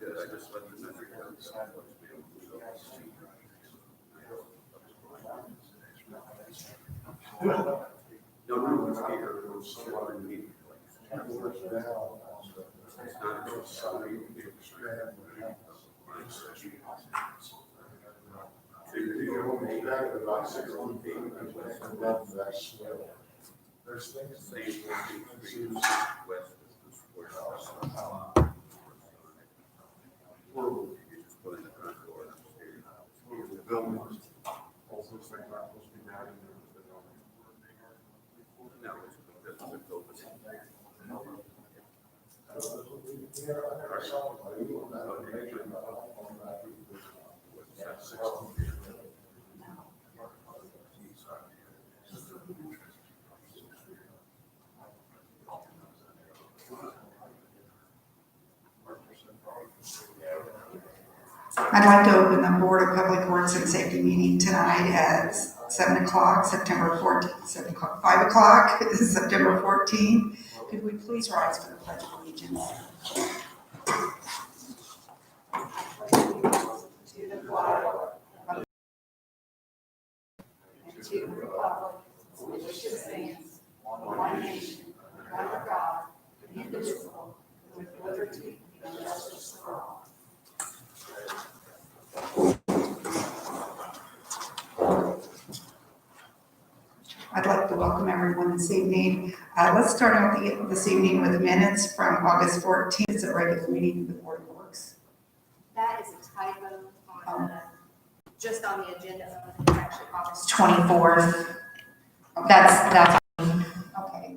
Good, I just let the memory go. No one was here, it was someone in meeting. It's not just somebody who did there's things. West is where just put in the front door. The building. Also, things aren't supposed to be down in there. No, it's open. I'd like to open the Board of Public Works and Safety meeting tonight at 7 o'clock, September 14th, 7 o'clock, 5 o'clock, September 14th. Could we please rise for the Pledge of Allegiance? To the flag and to the republic for which it stands, one nation, under God, indivisible, with liberty and justice for all. I'd like to welcome everyone this evening. Let's start out this evening with minutes from August 14th. It's a regular meeting of the Board of Works. That is a typo on just on the agenda. It's actually August 24th. That's okay.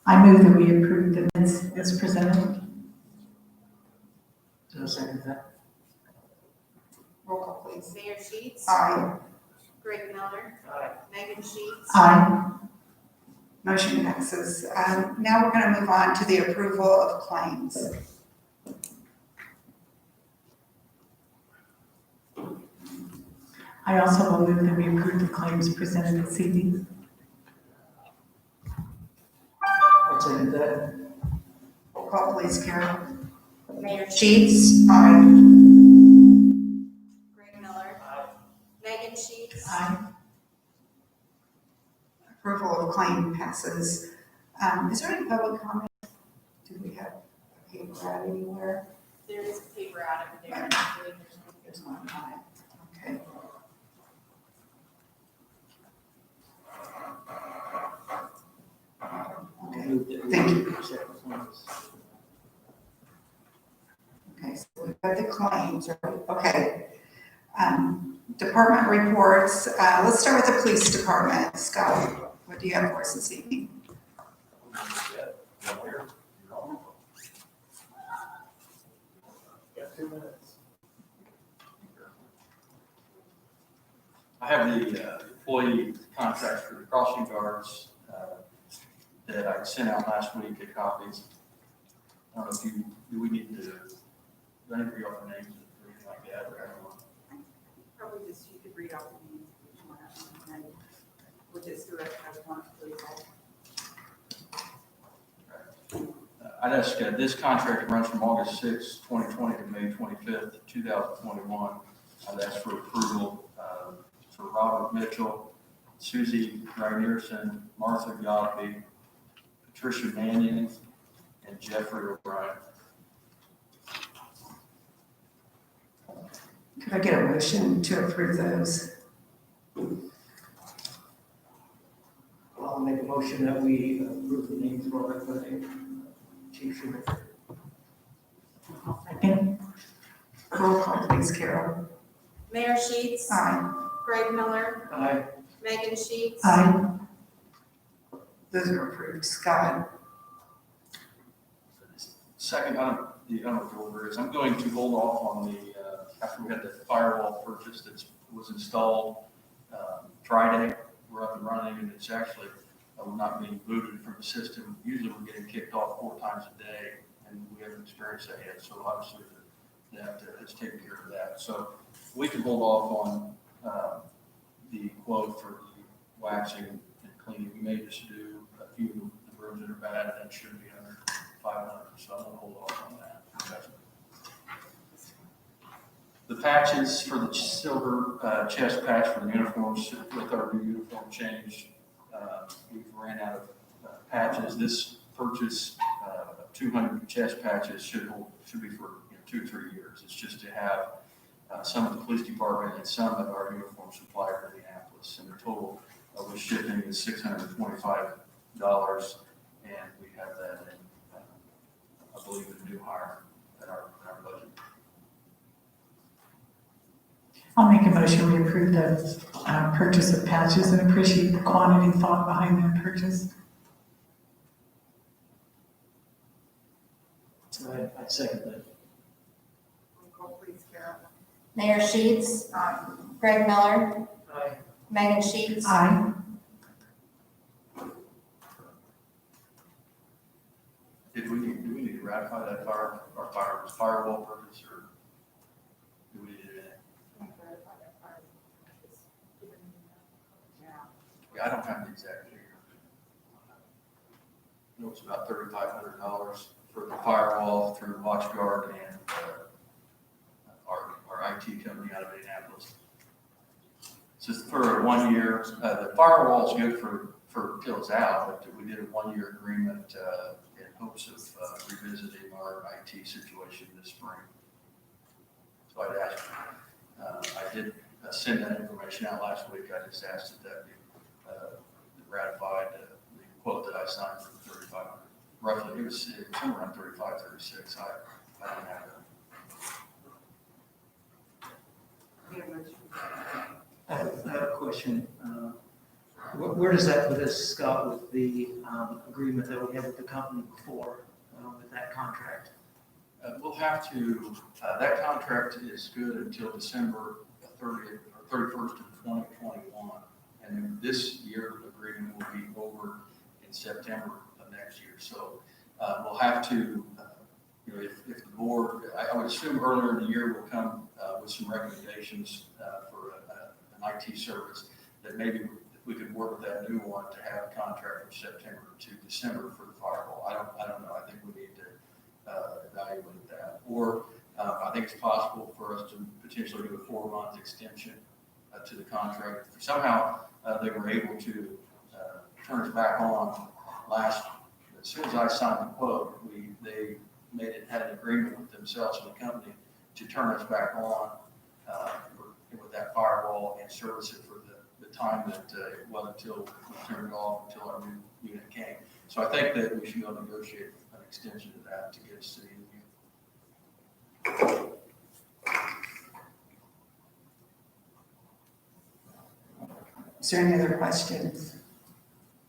I move that we approve the minutes as presented. I'll second that. Roll call, please. Mayor Sheets. Aye. Greg Miller. Aye. Megan Sheets. Aye. Motion passes. Now we're going to move on to the approval of claims. I also will move that we approve the claims presented this evening. I'll second that. Roll call, please, Carol. Mayor Sheets. Sheets. Aye. Greg Miller. Megan Sheets. Aye. Approval of claim passes. Is there any public comment? Do we have a paper out anywhere? There is a paper out of there. There's one on it. Okay. Okay, thank you. Okay, so we've got the claims, right? Okay. Department reports. Let's start with the police department. Scott, what do you have for us this evening? I have the employee contract for the crossing guards that I sent out last week, the copies. I don't know if do we need to, do I need to read off the names or anything like that, or I don't know. Probably just, you could read off the names, which is direct please. I'd ask, this contract runs from August 6, 2020 to May 25th, 2021. I'd ask for approval for Robert Mitchell, Susie Reinierson, Martha Godby, Patricia Mannion, and Jeffrey O'Brien. Could I get a motion to approve those? I'll make a motion that we approve the names for recommending Chief Schumacher. Second. Roll call, please, Carol. Mayor Sheets. Aye. Greg Miller. Aye. Megan Sheets. Aye. Those are approved. Scott. Second, the order is I'm going to hold off on the, after we had the firewall purchase that was installed Friday, we're up and running, and it's actually not being booted from the system. Usually we're getting kicked off 4 times a day, and we haven't experienced that yet, so obviously that has taken care of that. So we can hold off on the quote for the waxing and cleaning. We may just do a few of the rooms that are bad, and it should be under 500, so I'm gonna hold off on that. The patches for the silver chest patch for the uniforms, with our new uniform change, we've ran out of patches. This purchase of 200 chest patches should be for 2 or 3 years. It's just to have some at the police department and some at our uniform supplier in Minneapolis. And the total with shipping is $625, and we have that in, I believe, in new hire in our budget. I'll make a motion, we approve the purchase of patches and appreciate the quantity thought behind that purchase. I second that. Roll call, please, Carol. Mayor Sheets. Greg Miller. Aye. Megan Sheets. Aye. Do we need to ratify that firewall purchase, or do we need to do that? Yeah, I don't have the exact figure. I know it's about $3,500 for the firewall through WatchGuard and our IT company out of Indianapolis. It's just for 1 year. The firewall is good for till it's out, but we did a 1-year agreement in hopes of revisiting our IT situation this spring. So I'd ask, I did send that information out last week. I just asked that be ratified, the quote that I signed for 3,500. Roughly, it was somewhere around 35, 36. I don't have that. Need a motion. I have a question. Where does that put us, Scott, with the agreement that we had with the company before, with that contract? We'll have to, that contract is good until December 30th or 31st of 2021. And then this year agreement will be over in September of next year. So we'll have to, if the board, I would assume earlier in the year will come with some recommendations for an IT service that maybe we could work with that new one to have a contract from September to December for the firewall. I don't know. I think we need to evaluate that. Or I think it's possible for us to potentially do a 4-month extension to the contract. If somehow they were able to turn us back on as soon as I signed the quote, they had an agreement with themselves and the company to turn us back on with that firewall and service it for the time that it was until we turned it off until our new unit came. So I think that we should go negotiate an extension to that to get us to the end of the year. Is there any other questions?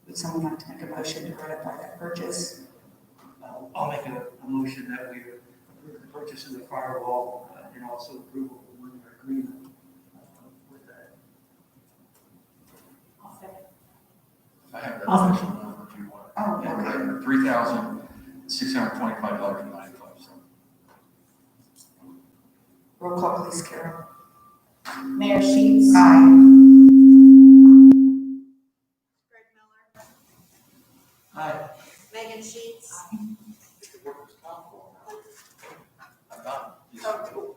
Would someone like to make a motion to ratify that purchase? I'll make a motion that we approve the purchase of the firewall and also approve of the 1-year agreement with that. I'll second. I have that Awesome. official number if you want. Oh, Yeah, $3,625.95. Roll call, please, Carol. Mayor Sheets. Aye. Greg Miller. Aye. Megan Sheets. I got it. Oh, cool.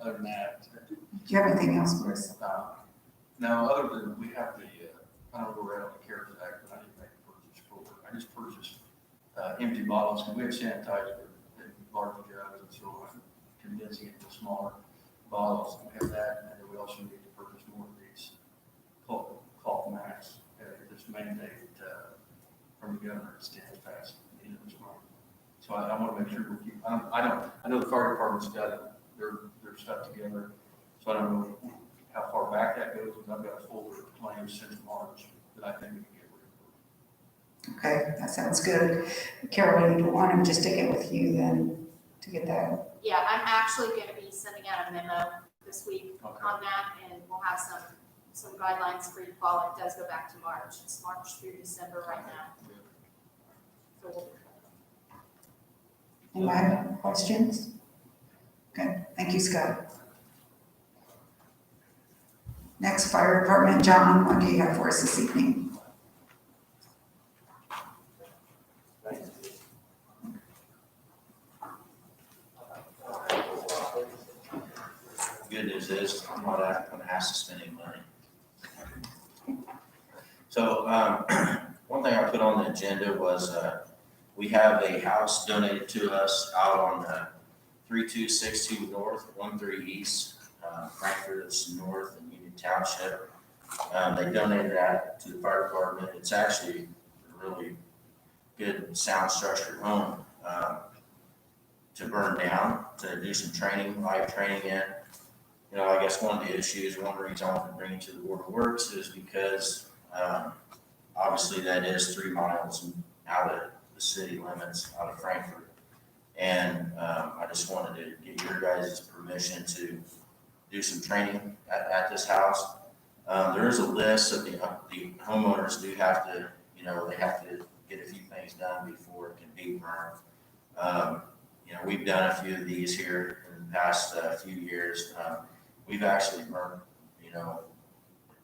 Other than that, Do you have anything else for us? no, other than we have the, I don't know where we're at on the CARES Act, but I didn't make a purchase for it. I just purchased empty bottles, because we have sanitizer in large jugs, and so I'm condensing it to smaller bottles. We have that, and then we also need to purchase more of these cloth masks. This mandate from the governor stands fast at the end of this month. So I want to make sure we keep, I know the fire department's got it, their stuff together, so I don't know how far back that goes, but I've got a folder of claims since March that I think we can get rid of. Okay, that sounds good. Carol, you want him just to get with you then to get that? Yeah, I'm actually going to be sending out a memo this week Okay. on that, and we'll have some guidelines for you to follow. It does go back to March. It's March through December right now. So we'll- Anybody have questions? Okay, thank you, Scott. Next, fire department, John, what do you have for us this evening? Good news is, I'm not gonna ask to spend any money. So, one thing I put on the agenda was, we have a house donated to us out on 3262 North, 13 East, Frankfurt, it's north in Union Township. They donated that to the fire department. It's actually a really good, sound structured home, to burn down, to do some training, live training in. You know, I guess one of the issues, one reason I want to bring it to the Board of Works is because, obviously that is 3 miles out of the city limits, out of Frankfurt. And, I just wanted to get your guys' permission to do some training at this house. There is a list of the homeowners do have to, you know, they have to get a few things done before it can be burned. You know, we've done a few of these here in the past few years. We've actually burned, you know,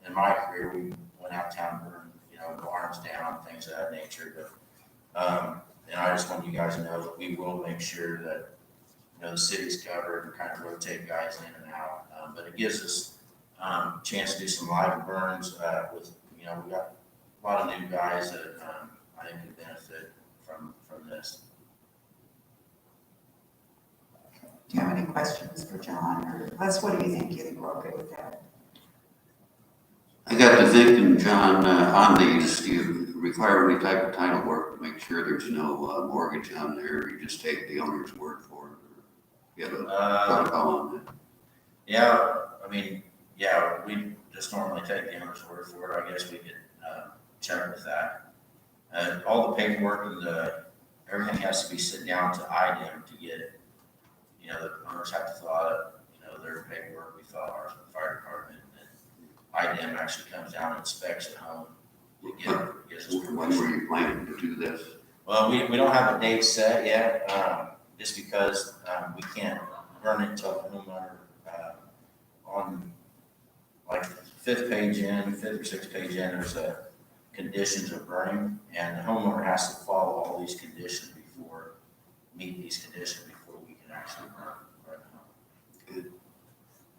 in my career, we went out of town and burned, you know, barns down, things of that nature. But, and I just want you guys to know that we will make sure that, you know, the city's covered and kind of rotate guys in and out. But it gives us a chance to do some live burns with, you know, we got a lot of new guys that I think could benefit from this. Do you have any questions for John, or Les, what do you think? You think we're okay with that? I got to thinking, John, on these, do you require any type of title work to make sure there's no mortgage on there, or you just take the owner's word for it? You have a protocol on that? Yeah, I mean, yeah, we just normally take the owner's word for it. I guess we could check with that. All the paperwork and everything has to be sent down to IDEM to get it. You know, the owners have to fill out, you know, their paperwork. We fill out ours with the fire department. And IDEM actually comes down and inspects at home. Gives us When permission. were you planning to do this? Well, we don't have a date set yet, just because we can't burn it until the homeowner, on like fifth or sixth page in, there's a conditions of burning, and the homeowner has to follow all these conditions meet these conditions before we can actually burn the home.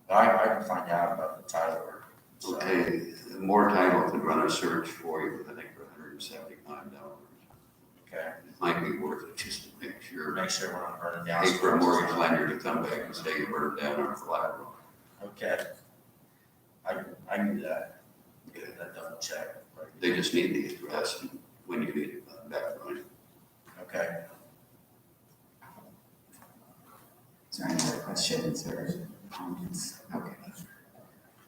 But I can find out about the title work. So, Okay, more title could run a search for you, I think, for $175. okay, It might be worth it just to make sure. make sure we're not burning down. Pay for a mortgage lender to come back and say you burned down our collateral. Okay. I can do that. Get that double check. They just need the address and when you need it back running. Okay. Is there any other questions or comments? Okay.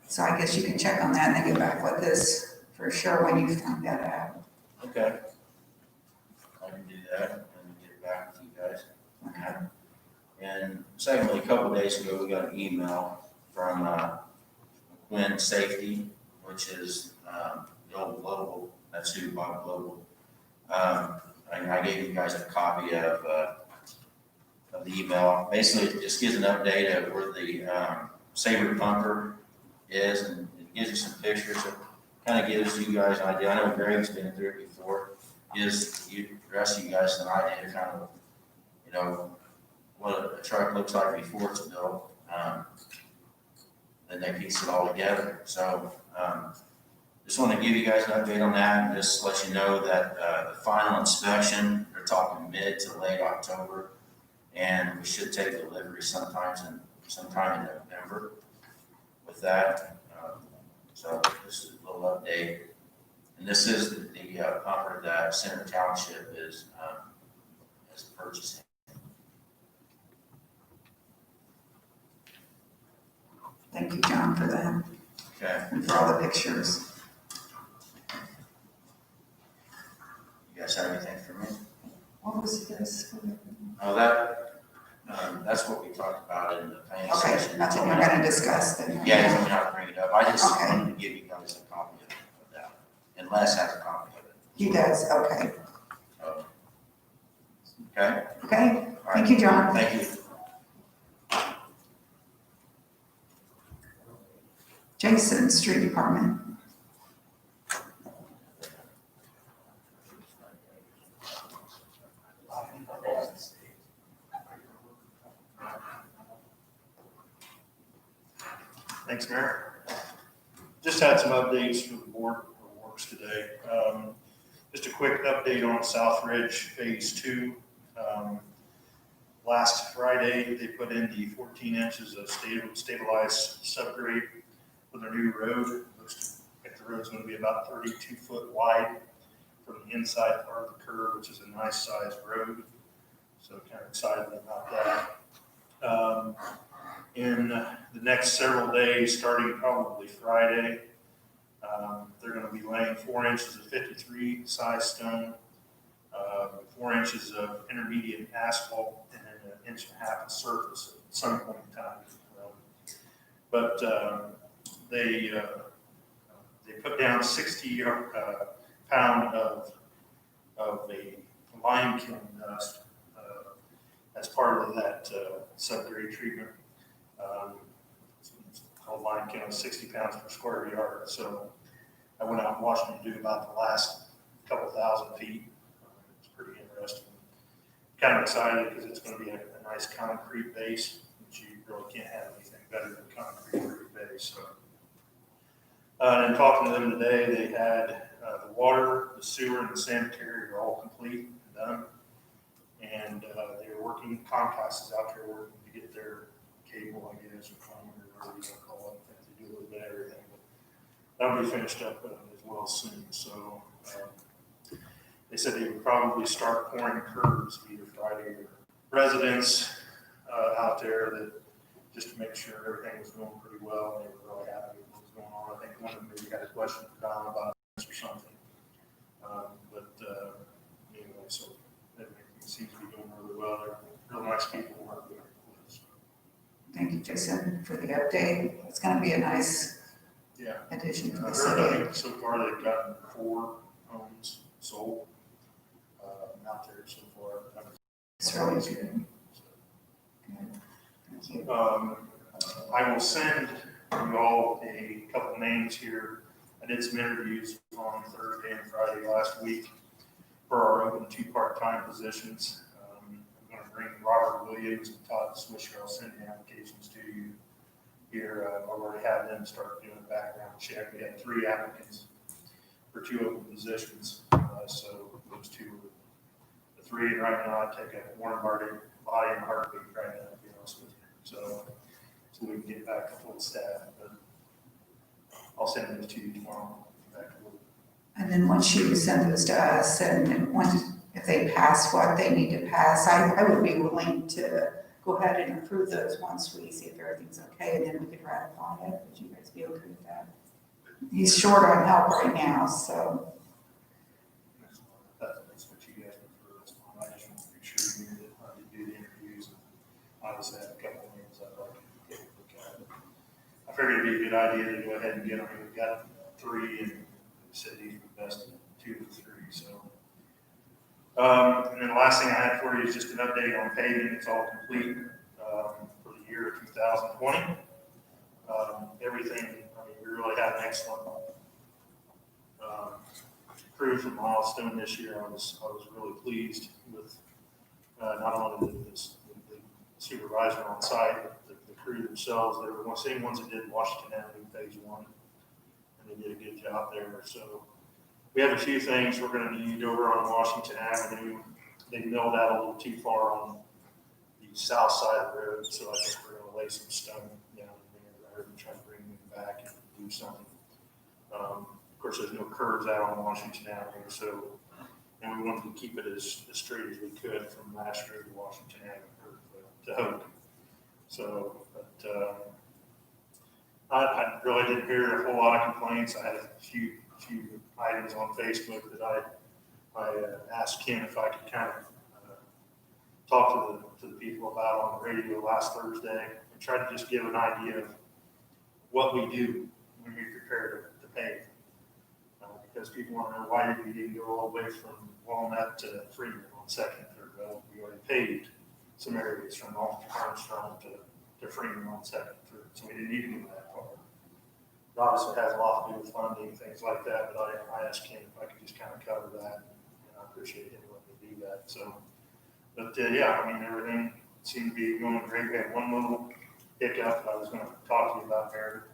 So I guess you can check on that and then get back with us for sure when you find that out. Okay. I can do that and get it back with you guys. Okay. And secondly, a couple of days ago, we got an email from Quinn Safety, which is the old Global, that's who bought Global. I gave you guys a copy of the email. Basically, it just gives an update of where the Sabre pumper is, and it gives you some pictures. It kind of gives you guys an idea. I know Greg's been through it before. Gives the rest of you guys an idea, kind of, you know, what a truck looks like before it's built. Then they piece it all together. So just want to give you guys an update on that, and just let you know that the final inspection, they're talking mid to late October, and we should take delivery sometime in November with that. So this is a little update. And this is the pumper that Center Township is purchasing. Thank you, John, for that Okay, and for all the pictures. you guys have anything for me? What was this? Oh, that's what we talked about in the planning Okay, session. nothing we're gonna discuss then. Yeah, you have to bring it up. I just Okay. wanted to give you guys a copy of that. And Les has a copy of it. He does, okay. So, okay, Okay, all right. thank you, John. Thank you. Jason, Street Department. Thanks, Mayor. Just had some updates for the board of works today. Just a quick update on South Ridge Phase 2. Last Friday, they put in the 14 inches of stabilized subgrade for their new road. Looks like the road's gonna be about 32 foot wide from the inside part of the curve, which is a nice sized road. So kind of excited about that. In the next several days, starting probably Friday, they're gonna be laying 4 inches of 53 size stone, 4 inches of intermediate asphalt, and then 1.5 inches of surface at some point in time. But they put down 60 pound of a lime kiln dust as part of that subgrade treatment. It's called lime kiln, 60 pounds per square yard. So I went out and watched them do about the last couple thousand feet. It's pretty interesting. Kind of excited because it's going to be a nice concrete base, which you really can't have anything better than concrete base. So, and talking to them today, they had the water, the sewer, and the sanitary are all complete and done. And they were working, Comcast is out there working to get their cable, I guess, or phone, or whatever you want to call it. They do a little bit of everything, but that'll be finished up as well soon. So they said they would probably start pouring curbs either Friday or residents out there that just to make sure everything was going pretty well. And they were really happy with what was going on. I think one of them maybe had a question for Don about this or something. Anyway, so everything seems to be going really well. They're real nice people who work there. Thank you, Jason, for the update. It's gonna be a nice addition to the I city. think so far they've gotten 4 homes sold out there so far. It's really good. Good. Thank you. I will send you all a couple names here. I did some interviews on Thursday and Friday last week for our open 2 part-time positions. I'm going to bring Robert Williams and Todd Swisher. I'll send the applications to you here. I've already had them start doing a background check. We had 3 applicants for 2 open positions. So those 2 were the 3. And right now I take a warm body and heartbeat right now, to be honest with you. So we can get back to full staff. But I'll send those to you tomorrow. And then once you send those to us, and once, if they pass what they need to pass, I would be willing to go ahead and approve those once we see if everything's okay, and then we could ratify it. Would you guys be okay with that? He's short on help right now, so. That's what you guys prefer. That's fine. I just want to make sure you knew that I did do the interviews. And I just had a couple of names I'd like to take a look at. I figured it'd be a good idea to go ahead and get them. We've got 3 and said these were the best 2 to 3. So, and then the last thing I had for you is just an update on paving. It's all complete for the year 2020. Everything, I mean, we really had an excellent crew from Milestone this year. I was really pleased with not only the supervisor on site, but the crew themselves. They were the same ones that did Washington Avenue Phase 1. They did a good job there. So we have a few things we're going to need over on Washington Avenue. They milled out a little too far on the south side of the road, so I think we're going to lay some stone down there and try to bring them back and do something. Of course, there's no curves out on Washington Avenue, so and we wanted to keep it as straight as we could from Last Road to Washington Avenue to Hope. So, but I really didn't hear a whole lot of complaints. I had a few items on Facebook that I asked Ken if I could kind of talk to the people about on the radio last Thursday and try to just give an idea of what we do when we prepare to pave. Because people want to know why we didn't go all the way from Walnut to Freeman on Second and Third. Well, we already paved some areas from Armstrong to Freeman on Second and Third, so we didn't need to go that far. Obviously, it has a lot to do with funding, things like that, but I asked Ken if I could just kind of cover that, and I appreciate him letting me do that, so. But, yeah, I mean, everything seemed to be going great. We had one little hiccup I was gonna talk to you about there.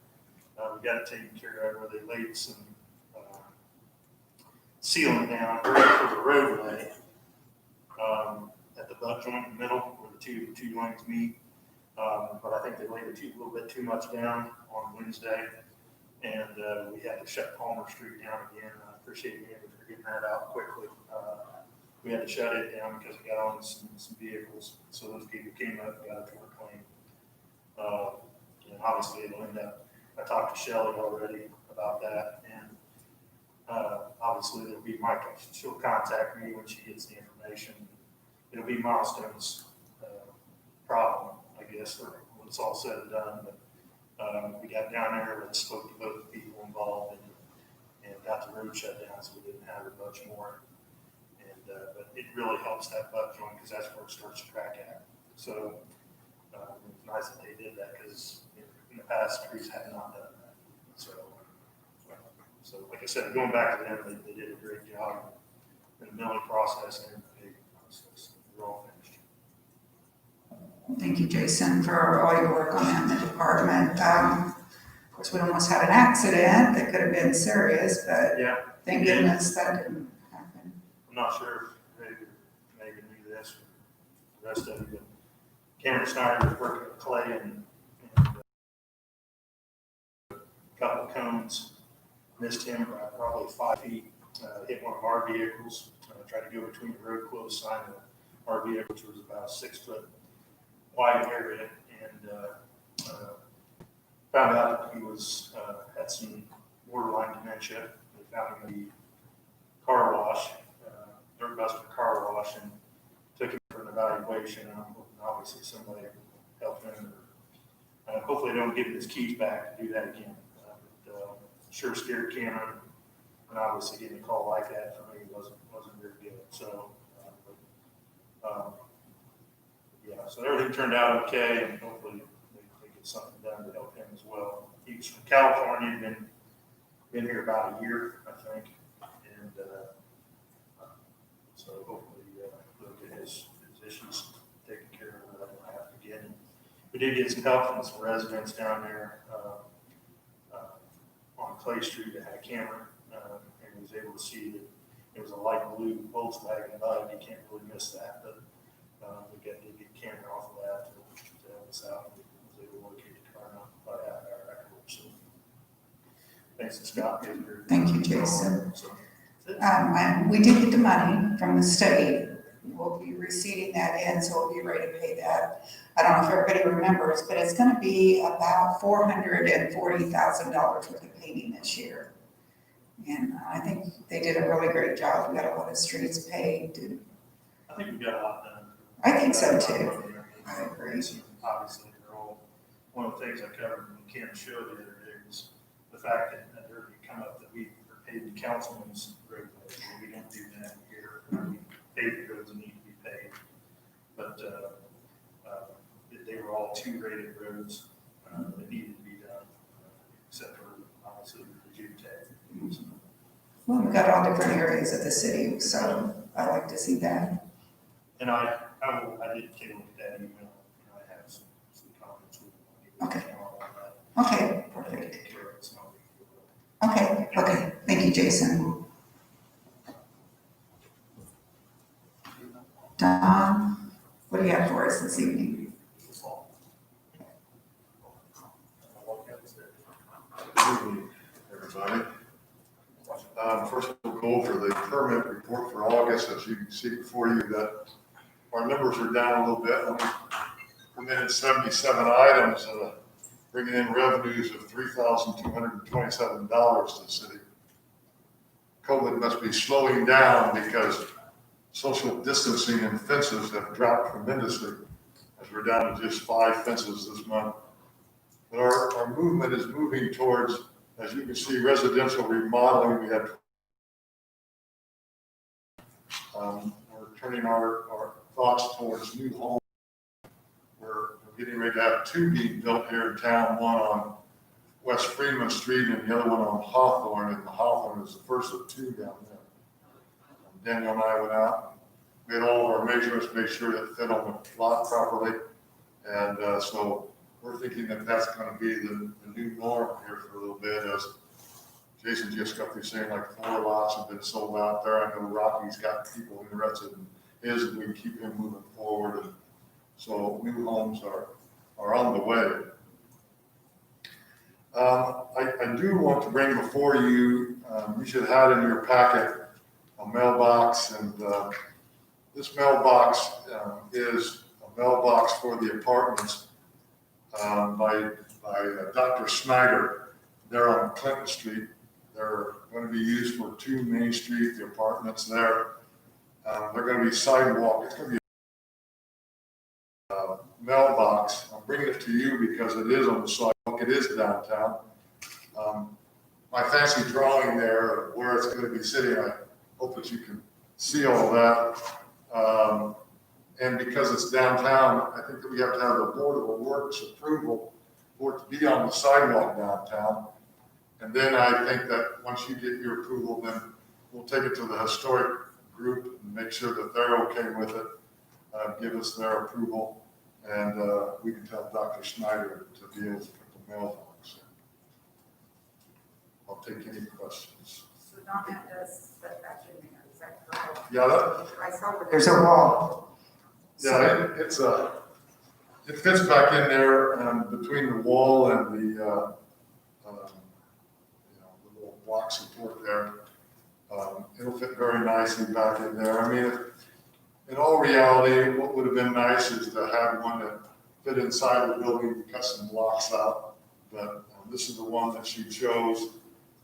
We got it taken care of where they laid some, sealing down for the roadway, at the butt joint in the middle where the two lanes meet. But I think they laid a little bit too much down on Wednesday, and we had to shut Palmer Street down again. I appreciate you for getting that out quickly. We had to shut it down because it got on some vehicles, so those people came up and got it to our claim. And obviously it'll end up, I talked to Shelley already about that, and obviously it'll be she'll contact me when she gets the information. It'll be Milestone's problem, I guess, or when it's all said and done, but we got down there and spoke to both the people involved and got the road shut down, so we didn't have it much more. And but it really helps that butt joint because that's where it starts to crack at. So it was nice that they did that because in the past, crews had not done that. So like I said, going back to them, they did a great job in the milling process and everything. We're all finished. Thank you, Jason, for all your work on that in the department. Of course, we almost had an accident that could have been serious, but Yeah, thank goodness that didn't happen. I'm not sure if maybe knew this or the rest of it, but Cameron Snyder was working with Clay and a couple of cones, missed him by probably 5 feet, hit one of our vehicles, tried to go between the road closed sign and our vehicle, which was about a 6 foot wide area, and found out that he was had some borderline dementia. They found him in the car wash, dirt buster car wash, and took him for an evaluation. And I'm hoping obviously somebody will help him. Or, hopefully they don't give him his keys back to do that again. But sure scared Cameron, and obviously getting a call like that for me wasn't very good. So, yeah, so everything turned out okay, and hopefully they get something done to help him as well. He was from California, been here about a year, I think, and so hopefully they'll get his issues taken care of. I don't have to get him. We did get some help from some residents down there on Clay Street that had a camera, and was able to see that it was a light blue Volkswagen Bug. You can't really miss that, but we got to get camera off of that to help us out. We was able to locate the car about half an hour afterwards. So thanks to Scott. Thank you, Jason. So, And we did get the money from the state. We'll be receiving that in, so we'll be ready to pay that. I don't know if everybody remembers, but it's gonna be about $440,000 worth of painting this year. And I think they did a really great job. We got a lot of streets paved. I think we got a lot done. I think so too. I agree. Obviously, they're all, one of the things I covered when Ken showed the other day was the fact that there would come up that we paid the councilman's roadway. We don't do that here. We pay the roads that need to be paid. But they were all 2 rated roads that needed to be done, except for obviously the June tag. So, Well, we got all different areas of the city, so I like to see that. and I did take a look at that email, and I have some comments with Okay. that. Okay, perfect. Take care of it, so. Okay, thank you, Jason. Don, what do you have for us this evening? Good evening, everybody. First, we'll go over the permit report for August. As you can see before you, that our numbers are down a little bit. We permitted 77 items, bringing in revenues of $3,227 to the city. COVID must be slowing down because social distancing and fences have dropped tremendously, as we're down to just 5 fences this month. But our movement is moving towards, as you can see, residential remodeling. We have we're turning our thoughts towards new homes. We're getting ready to have 2 being built here in town, one on West Freeman Street and the other one on Hawthorne, and the Hawthorne is the first of two down there. Daniel and I went out, made all of our measurements, made sure that it fit on the lot properly. And so we're thinking that that's going to be the new norm here for a little bit, as Jason just got through saying like 4 lots have been sold out there. I know Rocky's got people interested in his, and we can keep him moving forward. And so new homes are on the way. I do want to bring before you, you should have in your packet a mailbox, and this mailbox is a mailbox for the apartments by Dr. Snyder. They're on Clinton Street. They're going to be used for 2 Main Street, the apartments there. They're going to be sidewalk. It's going to be a mailbox. I'm bringing it to you because it is on the sidewalk. It is downtown. My fancy drawing there of where it's going to be sitting, I hope that you can see all that. And because it's downtown, I think that we have to have the Board of Works approval for it to be on the sidewalk downtown. And then I think that once you get your approval, then we'll take it to the historic group and make sure that they're okay with it, give us their approval, and we can tell Dr. Snyder to be able to put the mailbox in. I'll take any questions. So Donna does set back in there, is that correct? Yeah, I saw where There's a wall. it fits back in there between the wall and the the little block support there. It'll fit very nicely back in there. I mean, in all reality, what would have been nice is to have one that fit inside the building, cut some blocks out. But this is the one that she chose.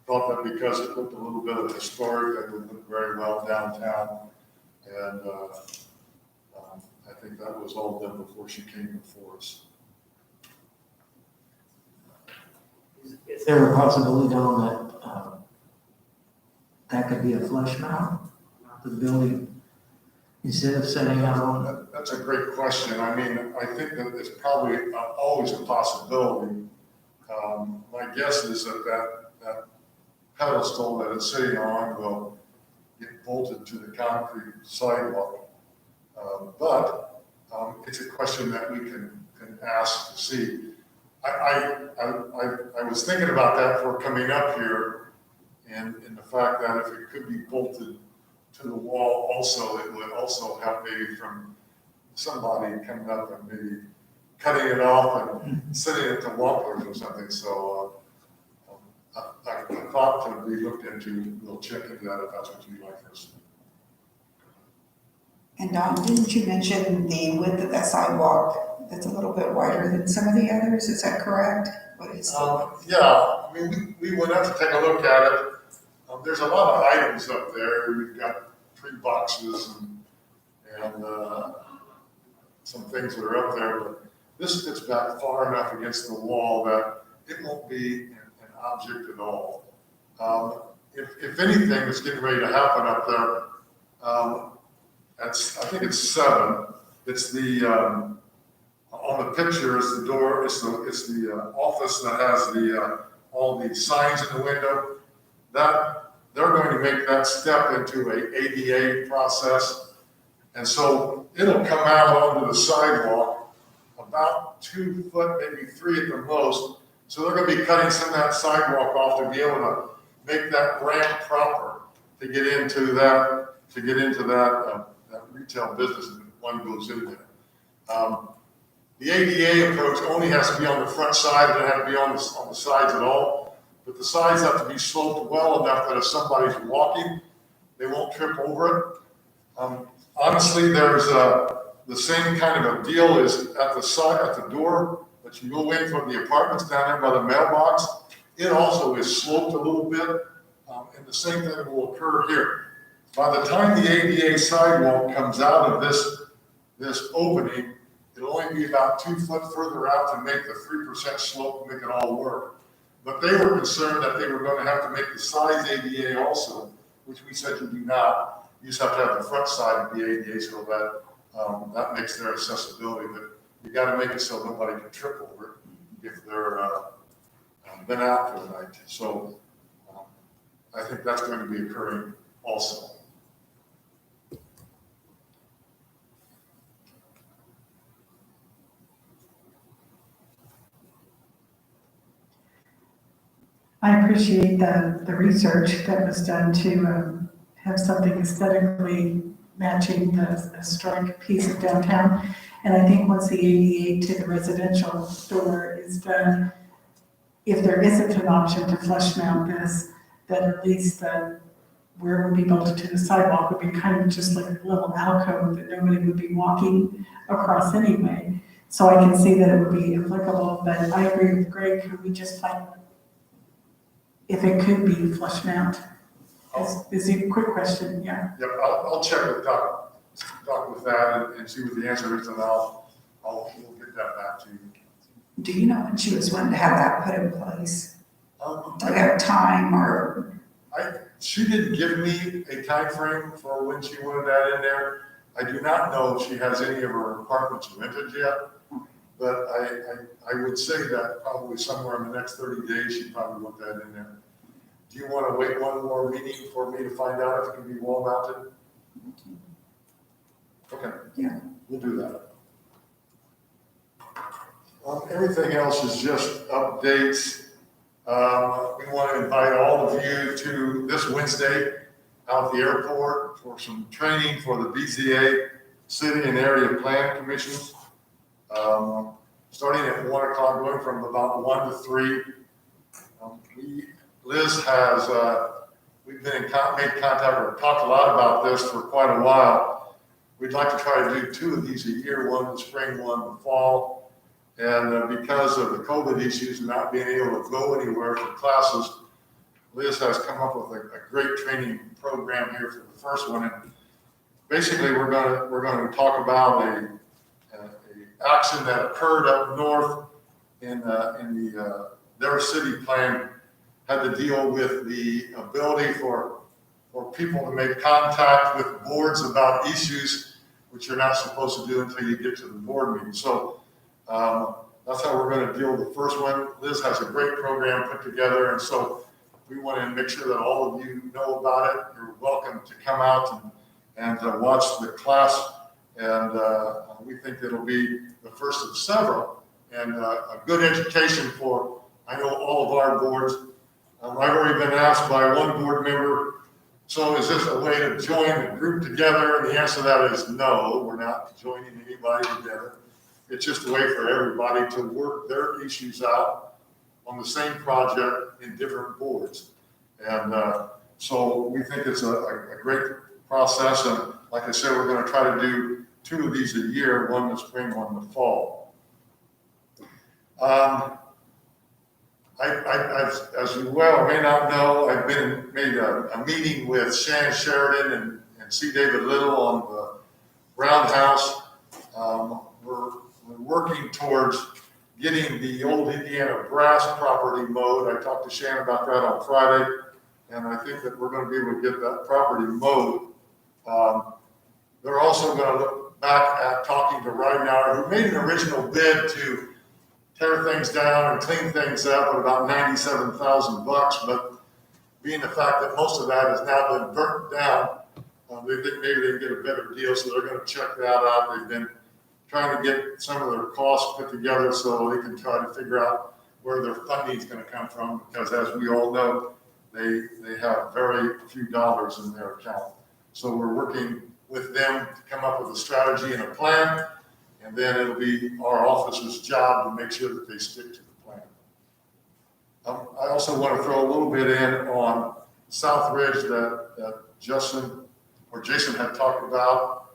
Thought that because it looked a little bit of historic, it would look very well downtown. And I think that was all done before she came before us. Is there a possibility, Don, that that could be a flush mount to the building instead of setting out on? That's a great question. I mean, I think that it's probably always a possibility. My guess is that pedestal that it's sitting on will get bolted to the concrete sidewalk. But it's a question that we can ask to see. I was thinking about that for coming up here, and the fact that if it could be bolted to the wall also, it would also help maybe from somebody coming up and maybe cutting it off and sitting it to whoppers or something. So I thought to be looked into. We'll check into that if that's what you'd like us. And Don, didn't you mention the width of that sidewalk that's a little bit wider than some of the others? Is that correct? What is Yeah, I mean, we went up to take a look at it. There's a lot of items up there. We've got 3 boxes and some things that are up there, but this fits back far enough against the wall that it won't be an object at all. If anything is getting ready to happen up there, I think it's 7. It's the on the picture is the door. It's the office that has all the signs in the window. That they're going to make that step into a ADA process, and so it'll come out onto the sidewalk about 2 foot, maybe 3 at the most. So they're going to be cutting some of that sidewalk off to be able to make that ramp proper to get into that that retail business that one goes in there. The ADA approach only has to be on the front side, it doesn't have to be on the sides at all. But the sides have to be sloped well enough that if somebody's walking, they won't trip over it. Honestly, there's the same kind of a deal is at the side, at the door that you go in from the apartments down there by the mailbox. It also is sloped a little bit, and the same thing will occur here. By the time the ADA sidewalk comes out of this opening, it'll only be about 2 foot further out to make the 3% slope, make it all work. But they were concerned that they were going to have to make the sides ADA also, which we said you do not. You just have to have the front side of the ADA so that that makes their accessibility. But you got to make it so nobody can trip over it if they're been out for the night. So I think that's going to be occurring also. I appreciate the research that was done to have something aesthetically matching the historic piece of downtown. And I think once the ADA to the residential door is done, if there isn't an option to flush mount this, then at least where it would be bolted to the sidewalk would be kind of just like a little alcove that nobody would be walking across anyway. So I can see that it would be applicable, but I agree with Greg, could we just find if it could be flush mount? Is a quick question, yeah. Yep, I'll check with Doc with that and see what the answer is, and we'll get that back to you. Do you know when she was wanting to have that put in place? Do you I, have time or? she didn't give me a time frame for when she wanted that in there. I do not know if she has any of her apartments rented yet, but I would say that probably somewhere in the next 30 days, she probably want that in there. Do you want to wait one more meeting for me to find out if it can be wall mounted? Okay. Yeah. We'll do that. Everything else is just updates. We want to invite all of you to this Wednesday out at the airport for some training for the BZA City and Area Plan Commissions. Starting at 1 o'clock, going from about 1 to 3. Liz has, we've been made contact or talked a lot about this for quite a while. We'd like to try to do 2 of these a year, one in the spring, one in the fall. And because of the COVID issues and not being able to go anywhere for classes, Liz has come up with a great training program here for the first one. And basically, we're going to talk about a action that occurred up north in their city plan. Had to deal with the ability for people to make contact with boards about issues which you're not supposed to do until you get to the board meeting. So that's how we're going to deal with the first one. Liz has a great program put together, and so we want to make sure that all of you know about it. You're welcome to come out and watch the class, and we think it'll be the first of several, and a good education for, I know, all of our boards. I've already been asked by one board member, so is this a way to join the group together? And the answer to that is no, we're not joining anybody together. It's just a way for everybody to work their issues out on the same project in different boards. And so we think it's a great process. And like I said, we're going to try to do 2 of these a year, one in the spring, one in the fall. As you well may not know, I've made a meeting with Shannon Sheridan and C. David Little on the Roundhouse. We're working towards getting the old Indiana Brass property mowed. I talked to Shannon about that on Friday, and I think that we're going to be able to get that property mowed. They're also going to look back at talking to Ridenauer, who made an original bid to tear things down and clean things up at about $97,000, but being the fact that most of that has now been burnt down, they think maybe they can get a better deal, so they're going to check that out. They've been trying to get some of their costs put together so they can try to figure out where their funding is going to come from, because as we all know, they have very few dollars in their account. So we're working with them to come up with a strategy and a plan. And then it'll be our office's job to make sure that they stick to the plan. I also want to throw a little bit in on South Ridge that Jason had talked about.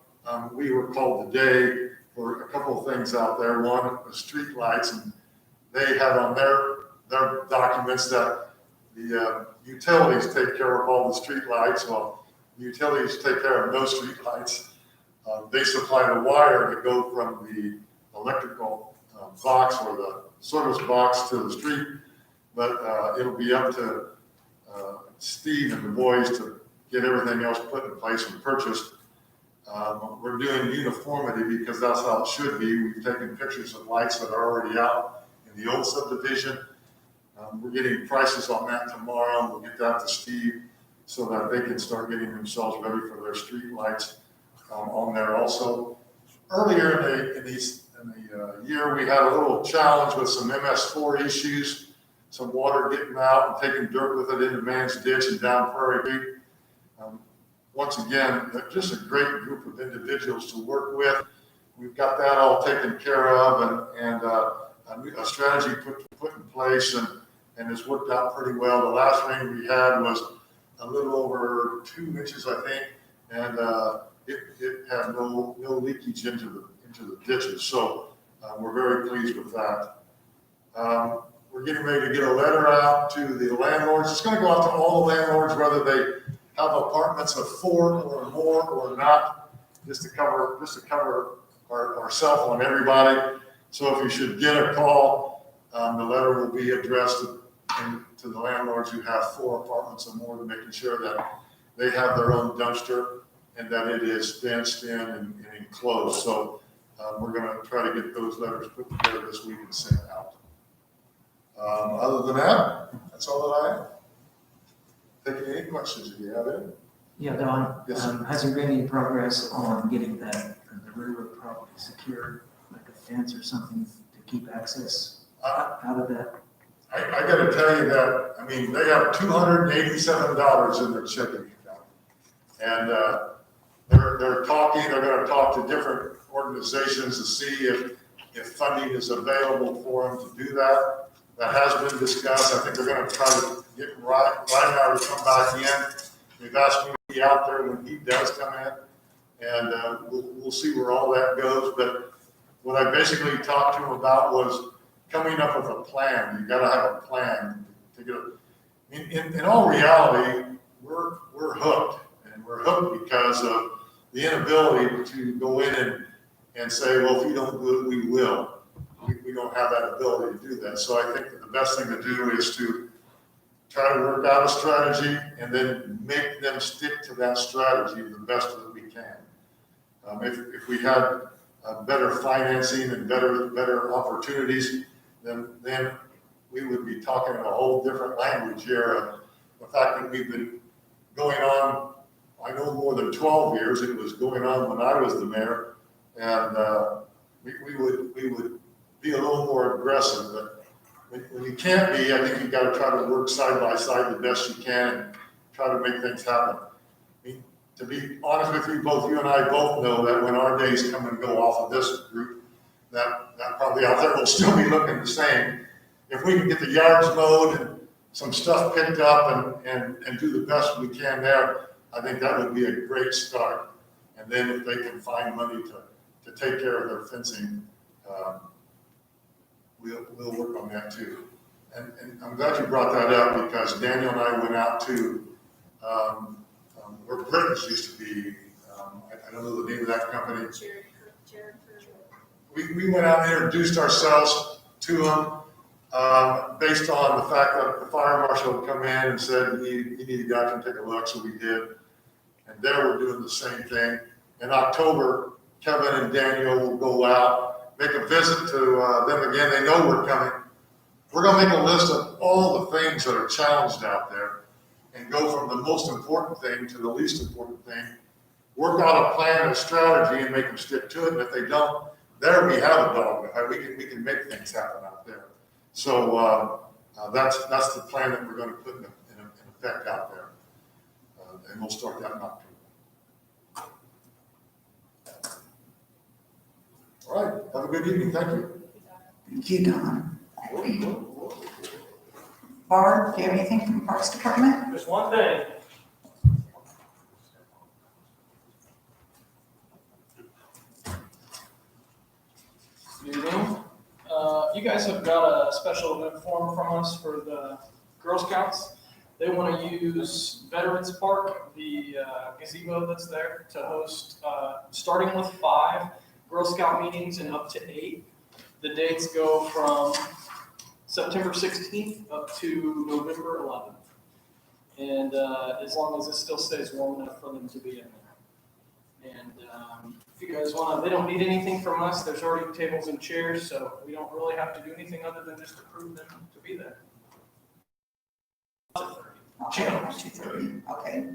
We were called today for a couple of things out there. One was street lights, and they had on their documents that the utilities take care of all the street lights. Well, the utilities take care of no street lights. They supply the wire to go from the electrical box or the service box to the street, but it'll be up to Steve and the boys to get everything else put in place and purchased. We're doing uniformity because that's how it should be. We've taken pictures of lights that are already out in the old subdivision. We're getting prices on that tomorrow, and we'll get that to Steve so that they can start getting themselves ready for their street lights on there also. Earlier in the year, we had a little challenge with some MS4 issues, some water getting out and taking dirt with it into Man's Ditch and down Prairie Creek. Once again, they're just a great group of individuals to work with. We've got that all taken care of and a strategy put in place and it's worked out pretty well. The last rain we had was a little over 2 inches, I think, and it had no leakage into the ditches. So we're very pleased with that. We're getting ready to get a letter out to the landlords. It's going to go out to all the landlords, whether they have apartments of 4 or more or not, just to cover ourselves on everybody. So if you should get a call, the letter will be addressed to the landlords who have 4 apartments or more, to making sure that they have their own dumpster and that it is fenced in and enclosed. So we're going to try to get those letters put together this week and sent out. Other than that, that's all that I have. Taking any questions if you have any. Yeah, Don, Yes, has there been any progress on getting the railroad property secured, like a fence or something to keep access out of that? I got to tell you that, I mean, they have $287 in their checking account. And they're going to talk to different organizations to see if funding is available for them to do that. That has been discussed. I think they're going to try to get Ryan to come back in. They've asked me to be out there when he does come in, and we'll see where all that goes. But what I basically talked to him about was coming up with a plan. You got to have a plan to get it. In all reality, we're hooked, and we're hooked because of the inability to go in and say, well, if you don't do it, we will. We don't have that ability to do that. So I think that the best thing to do is to try to work out a strategy and then make them stick to that strategy the best that we can. If we had better financing and better opportunities, then we would be talking in a whole different language here. The fact that we've been going on, I know more than 12 years, it was going on when I was the mayor, and we would be a little more aggressive. But when you can't be, I think you've got to try to work side by side the best you can and try to make things happen. I mean, to be honest with you, both you and I both know that when our days come and go off of this group, that probably out there will still be looking the same. If we can get the yards mowed and some stuff picked up and do the best we can there, I think that would be a great start. And then if they can find money to take care of their fencing, we'll work on that too. And I'm glad you brought that up, because Daniel and I went out to where Britain's used to be. I don't know the name of that company. We went out and introduced ourselves to them based on the fact that the fire marshal had come in and said, you need to go out and take a look. So we did. And there we're doing the same thing. In October, Kevin and Daniel will go out, make a visit to them again. They know we're coming. We're going to make a list of all the things that are challenged out there and go from the most important thing to the least important thing. Work out a plan and a strategy and make them stick to it. And if they don't, there we have a dog. We can make things happen out there. So that's the plan that we're going to put in effect out there. And we'll start that in October. All right. Have a good evening. Thank you. Thank you, Don. Barb, do you have anything from the Parks Department? Just one thing. Good evening. You guys have got a special event form from us for the Girl Scouts. They want to use Veterans Park, the gazebo that's there, to host, starting with 5 Girl Scout meetings and up to 8. The dates go from September 16th up to November 11th. And as long as it still stays warm enough for them to be in there. And if you guys want to, they don't need anything from us. There's already tables and chairs, so we don't really have to do anything other than just approve them to be there. Okay, 2:30, okay.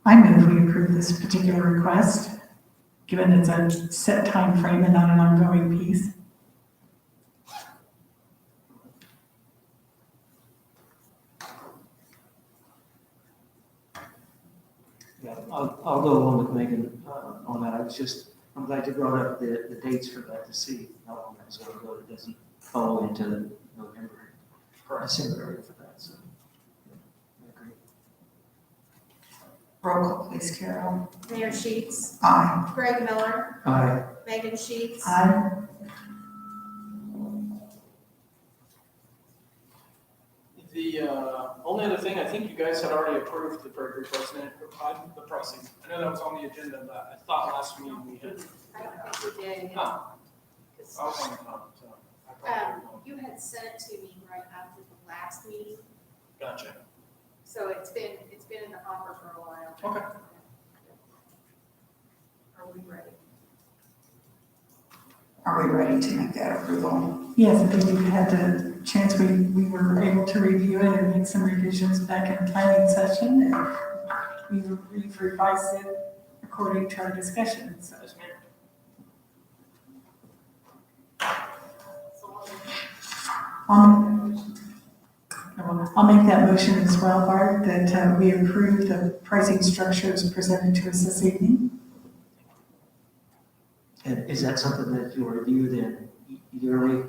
I move we approve this particular request, given it's a set time frame and not an ongoing piece. Yeah, I'll go along with Megan on that. I'm glad you brought up the dates for that to see how long that's going to go. It doesn't fall into November, December area for that, so. Yeah, I agree. Roll call, please, Carol. Mayor Sheets, Aye. Greg Miller, Aye. Megan Sheets. Aye. The only other thing, I think you guys had already approved the break request, the pricing. I know that was on the agenda, but I thought last meeting we had. I don't think we did. Oh. I was on the phone, so. I probably won't. You had sent it to me right after the last meeting, Gotcha. so it's been in the hopper for a while. Okay. Are we ready? Are we ready to make that approval? Yes, I think we had the chance, we were able to review it and make some revisions back in planning session, and we've revised it according to our discussion, so. Yes, ma'am. I'll make that motion as well, Bart, that we approve the pricing structures presented to us this evening. And is that something that you'll review then yearly?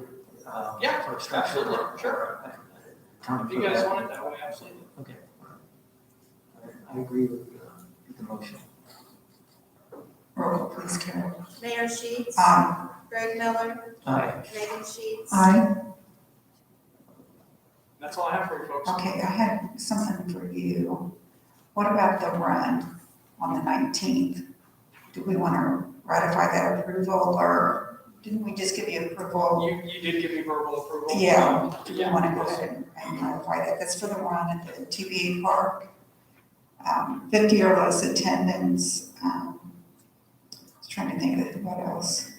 Yeah, for structure? absolutely, sure. If you guys want it that way, absolutely. Okay. I agree with the motion. Roll call, please, Carol. Mayor Sheets, Aye. Greg Miller, Aye. Megan Sheets. Aye. That's all I have for you folks. Okay, I had something for you. What about the run on the 19th? Do we want to ratify that approval, or didn't we just give you approval? You did give me verbal approval. Yeah, do we Yeah. want to go ahead and ratify that? That's for the run at the TBA Park. 50 or less attendance. I was trying to think of what else.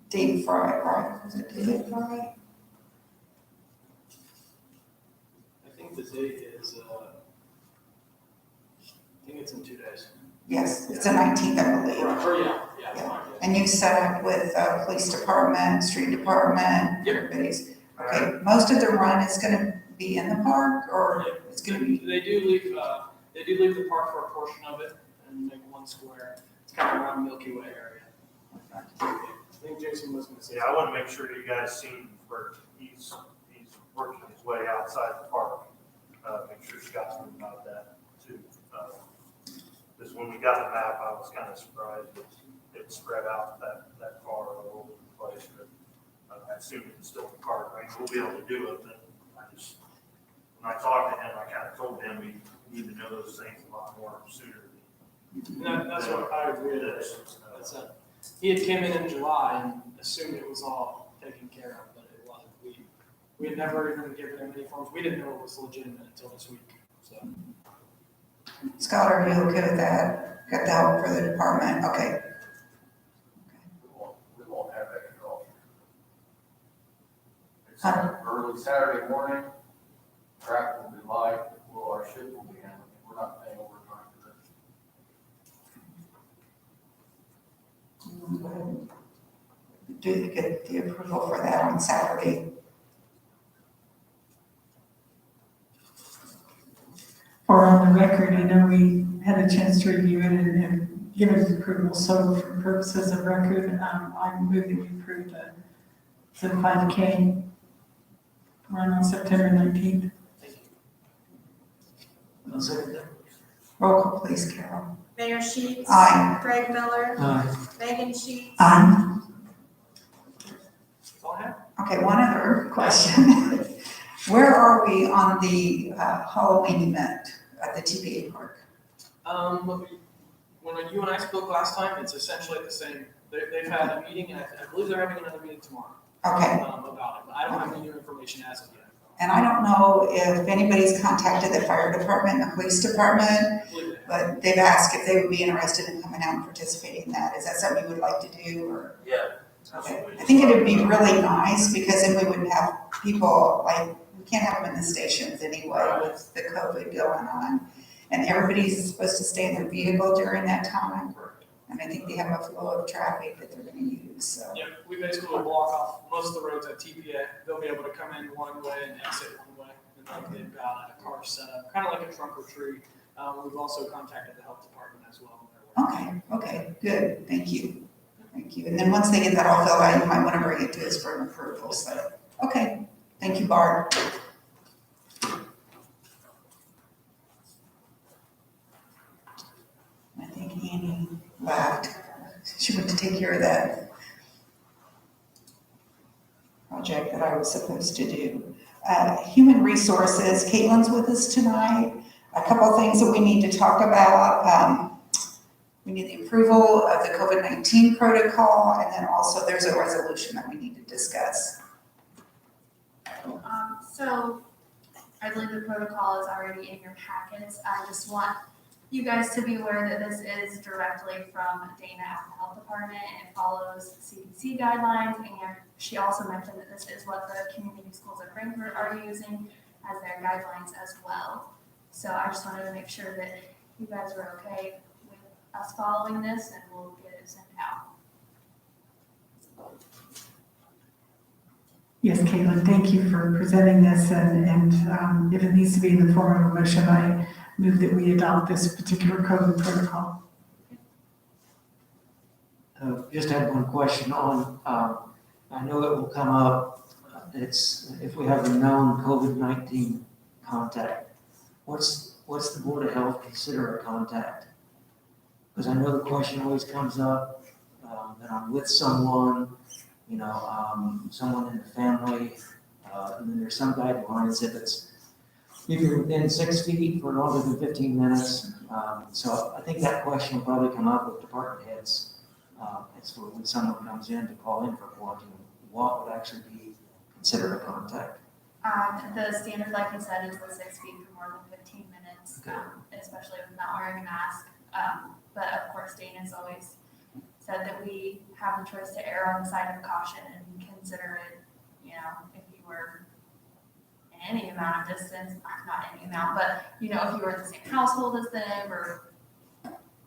Dave Fry, right? Was it David Fry? I think the date is, I think it's in 2 days. Yes, it's the 19th, I believe. Or, yeah, it's Yeah. fine. And you set up with police department, street department, Yep. everybody's, okay, most of the run is gonna be in the park, or Yep. it's gonna be, They do leave the park for a portion of it and make one square. It's kind of around Milky Way area. I think Jason was gonna say. Yeah, I want to make sure you guys see where he's working his way outside the park. Make sure Scott's knows about that too. Because when we got the map, I was kind of surprised that it spread out that far all over the place. But I assume it's still the park, right? We'll be able to do it, but when I talked to him, I kind of told him we need to know those things a lot more sooner. That's what I agree with. He had came in July and assumed it was all taken care of, but it wasn't. We had never even given him any forms. We didn't know it was legitimate until this week, so. Scott, are you okay with that? Got the help for the department, okay. We won't have that control. It's Huh? early Saturday morning, track will be live, our ship will be handling, we're not paying overtime for this. Do get the approval for that on Saturday. For on the record, I know we had a chance to review it and give it approval, so for purposes of record, I'm moving to approve the 5K run on September 19th. I'll second that. Roll call, please, Carol. Mayor Sheets. Aye. Greg Miller, Aye. Megan Sheets. Aye. That's all I have. Okay, one other question. Where are we on the Halloween event at the TBA Park? When you and I spoke last time, it's essentially the same. They've had a meeting, and I believe they're having another meeting tomorrow. Okay, About it, but I don't have any new information as of yet. and I don't know if anybody's contacted the fire department, the police department, I believe they have. but they've asked if they would be interested in coming out and participating in that. Is that something you would like to do, or? Yeah. Okay, I think it would be really nice, because then we wouldn't have people, like, we can't have them in the stations anyway with the COVID going on. And everybody's supposed to stay in their vehicle during that time. And I think they have a flow of traffic that they're gonna use, so. Yeah, we basically will block off most of the roads at TPA. They'll be able to come in one way and exit one way. And like they've got a car set up, kind of like a trunk or treat. We've also contacted the health department as well. Okay, good, thank you. Thank you. And then once they get that all filled out, you might wanna bring it to us for an approval, so, okay, thank you, Barb. I think Annie left. She went to take care of that project that I was supposed to do. Human resources, Caitlin's with us tonight. A couple of things that we need to talk about. We need the approval of the COVID-19 protocol, and then also there's a resolution that we need to discuss. So I believe the protocol is already in your packets. I just want you guys to be aware that this is directly from Dana at the health department, and it follows CDC guidelines, and she also mentioned that this is what the community schools of Frankfurt are using as their guidelines as well. So I just wanted to make sure that you guys were okay with us following this, and we'll get it sent out. Yes, Caitlin, thank you for presenting this, and if it needs to be in the form of a motion, I move that we adopt this particular COVID protocol. Just had one question on, I know it will come up, it's, if we have a known COVID-19 contact, what's the Board of Health consider a contact? Because I know the question always comes up, that I'm with someone, someone in the family, and then there's some guidelines if it's, if you're within 6 feet for longer than 15 minutes. So I think that question will probably come up with department heads. As for when someone comes in to call in for quarantine, what would actually be considered a contact? The standard, like you said, is the 6 feet for more than 15 minutes, especially with not wearing a mask. But of course, Dana's always said that we have the choice to err on the side of caution and consider it, if you were in any amount of distance, not any amount, but, if you were in the same household as them or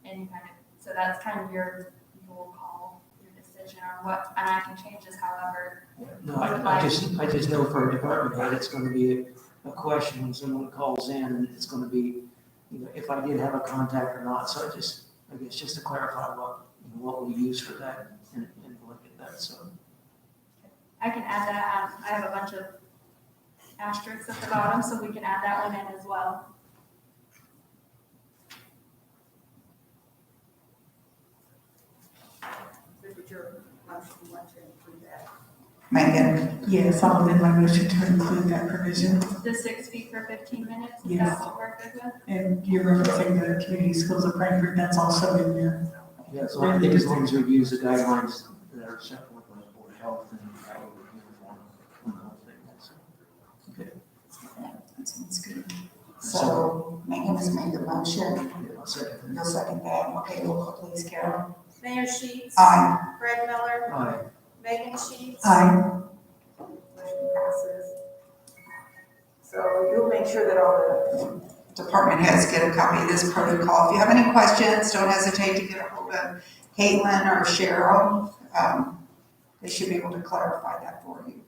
any kind of, so that's kind of your call, your decision on what, and I can change this however. No, I just know for a department head, it's gonna be a question when someone calls in, and it's gonna be, if I did have a contact or not. So I guess just to clarify what we use for that and look at that, so. I can add that, I have a bunch of asterisks at the bottom, so we can add that one in as well. Would your motion want to include that? Megan? Yes, I'll amend my motion to include that provision. The 6 feet for 15 minutes, is Yes. that what we're good with? And you're referencing the community schools of Frankfurt, that's also in there. Yeah, so I think as long as we use the guidelines that are set forth by the Board of Health and that will be uniform on the whole thing, that's okay. That sounds good. So Megan has made the motion. Yeah, I'll second You'll second that. Okay, roll call please, Carol. Mayor Sheets. Aye. Greg Miller. that. Aye. Megan Sheets. Aye. Motion passes. So you'll make sure that all the Department heads get a copy of this protocol. If you have any questions, don't hesitate to get a hold of Caitlin or Cheryl. They should be able to clarify that for you.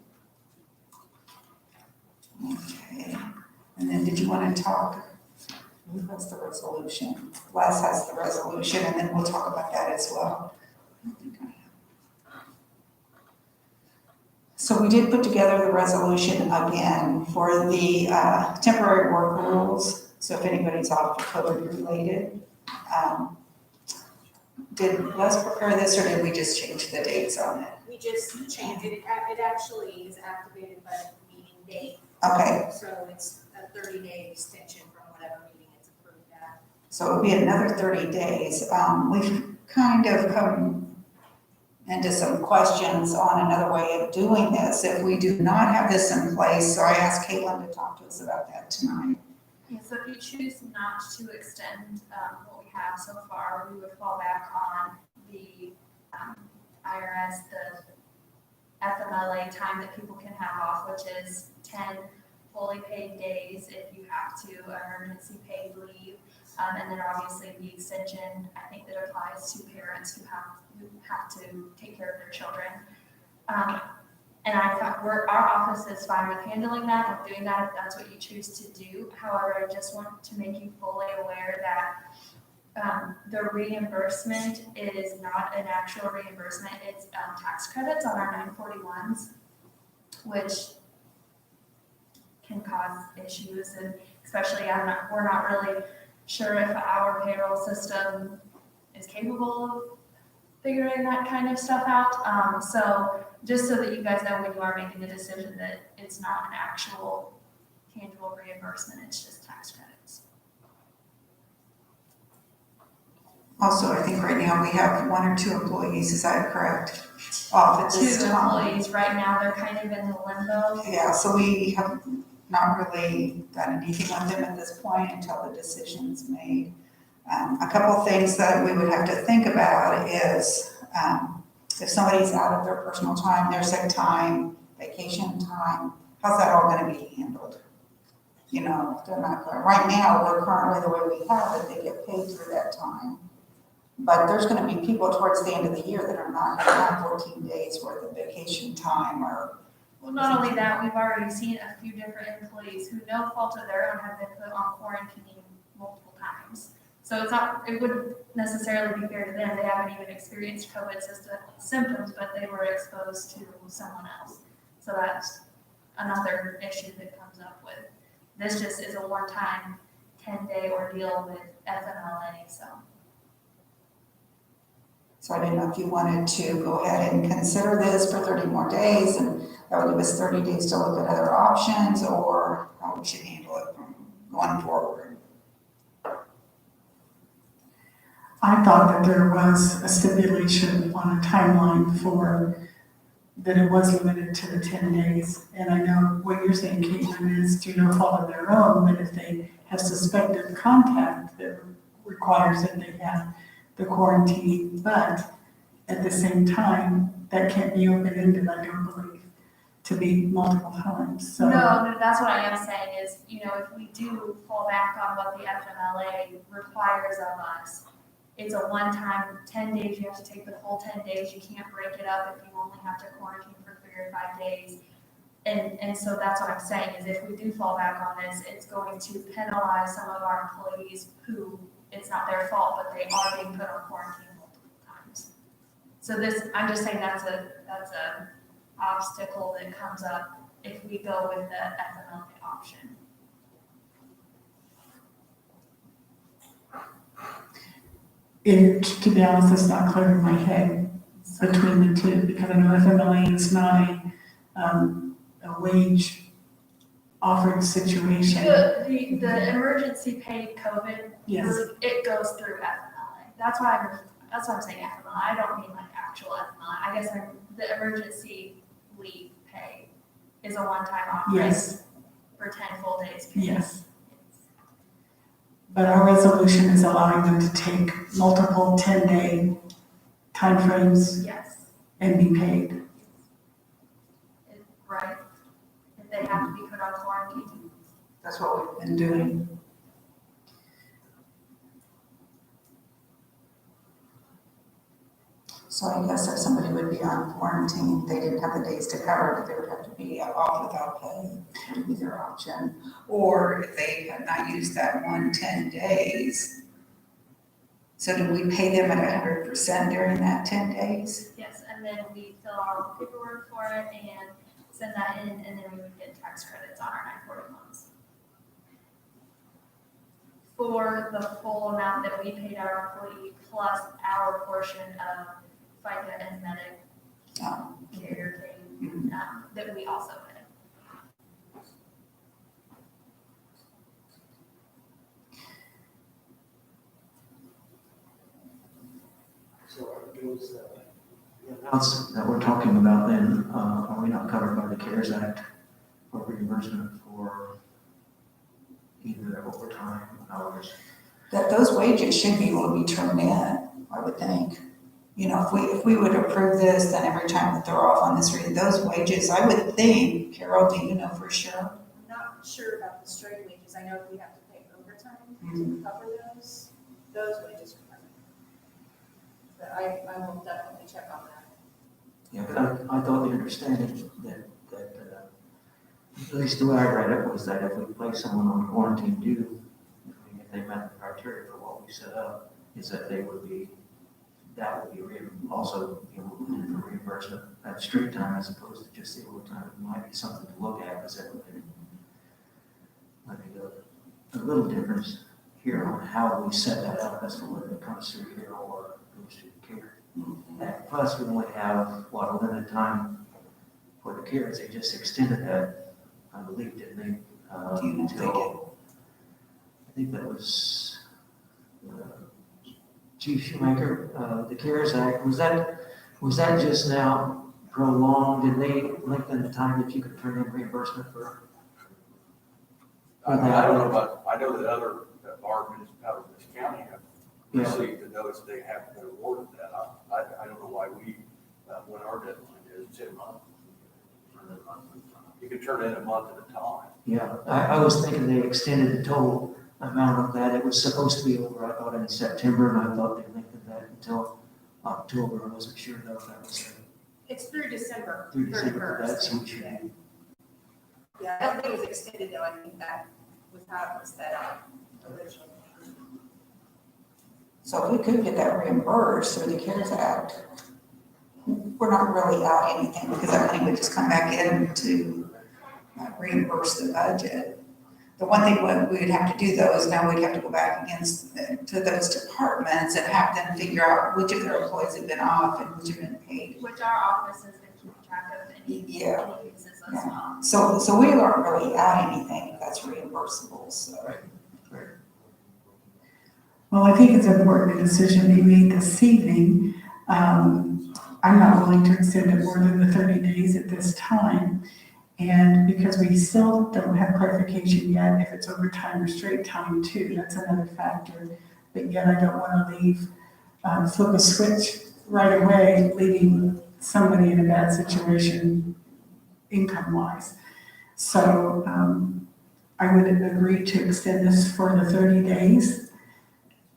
Okay. And then did you want to talk? What's the resolution? Les has the resolution, and then we'll talk about that as well. So we did put together the resolution again for the temporary work rules. So if anybody's off COVID related, did Les prepare this, or did we just change the dates on it? We just changed it, it actually is activated by the meeting date. Okay, So it's a 30-day extension from whatever meeting it's approved at. so it'll be another 30 days. We've kind of come into some questions on another way of doing this if we do not have this in place. So I asked Caitlin to talk to us about that tonight. Yeah, so if you choose not to extend what we have so far, we would fall back on the IRS, the FMLA time that people can have off, which is 10 fully paid days if you have to, emergency paid leave. And then obviously the extension, I think that applies to parents who have to take care of their children. And I thought our office is fine with handling that, with doing that if that's what you choose to do. However, I just want to make you fully aware that the reimbursement is not an actual reimbursement. It's tax credits on our 941s, which can cause issues, and especially we're not really sure if our payroll system is capable of figuring that kind of stuff out. So just so that you guys know when you are making the decision that it's not an actual tangible reimbursement, it's just tax credits. Also, I think right now we have 1 or 2 employees, is that correct? Off at this 2 time. employees right now, they're kind of in the limbo. Yeah, so we have not really done anything on them at this point until the decision's made. A couple of things that we would have to think about is if somebody's out of their personal time, their sick time, vacation time, how's that all gonna be handled? You know, they're not, right now, we're currently the way we have it, they get paid through that time. But there's gonna be people towards the end of the year that are not gonna have 14 days worth of vacation time or. Well, not only that, we've already seen a few different employees who, no fault of their own, have been put on quarantine multiple times. So it wouldn't necessarily be fair to them. They haven't even experienced COVID symptoms, but they were exposed to someone else. So that's another issue that comes up with. This just is a one-time 10-day ordeal with FMLA, so. So I didn't know if you wanted to go ahead and consider this for 30 more days, and that would give us 30 days to look at other options, or how we should handle it from going forward. I thought that there was a stipulation on a timeline for, that it was limited to the 10 days. And I know what you're saying, Caitlin, is to no fault of their own, but if they have suspected contact that requires that they have the quarantine, but at the same time, that can't be open-ended, I don't believe, to be multiple times, so. No, that's what I am saying is, if we do fall back on what the FMLA requires of us, it's a one-time 10 days, you have to take the full 10 days, you can't break it up if you only have to quarantine for 3 or 5 days. And so that's what I'm saying, is if we do fall back on this, it's going to penalize some of our employees who, it's not their fault, but they are being put on quarantine multiple times. So I'm just saying that's a obstacle that comes up if we go with the FMLA option. To be honest, it's not clear in my head between the two, because I know FMLA is not a wage offered situation. The emergency paid COVID, Yes. it goes through FMLA. That's why I'm saying FMLA. I don't mean like actual FMLA. I guess the emergency leave pay is a one-time offering Yes. for 10 full days. Paid. Yes. But our resolution is allowing them to take multiple 10-day timeframes Yes, and be paid. right. If they have to be put on quarantine. That's what we've been doing. So I guess if somebody would be on quarantine, they didn't have the days to cover it, they would have to be off without pay, would be their option. Or if they had not used that 10 days, so do we pay them at 100% during that 10 days? Yes, and then we fill out paperwork for it and send that in, and then we would get tax credits on our 941s. For the full amount that we paid our employee plus our portion of FICA and medic carrier pay that we also pay. So are those, the amounts that we're talking about then, are we not covered by the CARES Act for reimbursement for either overtime hours? That those wages should be able to be turned in, I would think. you know, if we would approve this, then every time that they're off on this read, those wages, I would think, Carol, do you know for sure? I'm not sure about the straight wages, I know we have to pay overtime to cover those wages are covered. But I will definitely check on that. Yeah, but I thought the understanding that, at least the way I read it was that if we place someone on quarantine due, I mean, if they met the criteria for what we set up, is that that would be also able to put in for reimbursement at street time as opposed to just the overtime. It might be something to look at, because that would be a little difference here on how we set that up as to whether it comes through here or goes through care. And plus, we only have, what, a limited time for the CARES. They just extended that, I believe, didn't they? Do you know if they did? Until, I think that was Chief Shoemaker, the CARES Act. Was that just now prolonged? Did they lengthen the time that you could turn in reimbursement for? I don't know about, I know that other municipalities in this county have Yeah. received the notice they haven't been awarded that. I don't know why when our deadline is 10 months. You can turn in a month at a time. Yeah, I was thinking they extended the total amount of that. It was supposed to be over, I thought, in September, and I thought they lengthened that until October. I wasn't sure though if that was It's through December through December. 31st. That's what you did. Yeah, I don't think it was extended though, I think that was how it was set up originally. So if we could get that reimbursed through the CARES Act, we're not really out anything, because that money would just come back in to reimburse the budget. The one thing we would have to do though is now we'd have to go back to those departments and have them figure out which of their employees have been off and which have been paid. Which our office has been keeping track of any cases as well. So we aren't really out anything that's reimbursable, so. Well, I think it's important the decision be made this evening. I'm not willing to extend it more than the 30 days at this time. And because we still don't have clarification yet if it's overtime or straight time too, that's another factor. But yet I don't want to flip a switch right away, leaving somebody in a bad situation income-wise. So I would agree to extend this for the 30 days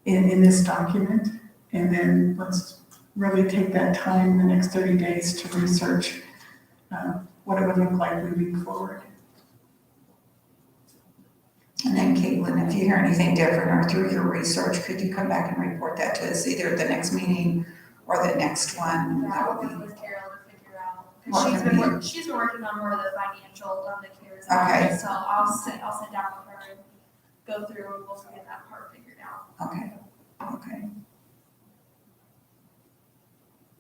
in this document. And then let's really take that time, the next 30 days, to research what it would look like moving forward. And then Caitlin, if you hear anything different or through your research, could you come back and report that to us either at the next meeting or the next one? Yeah, That I'll would work be, with Carol to figure out, What because would she's been working on more of the financial of the CARES Okay. Act. So I'll sit down with her and go through and we'll get that part figured out. okay.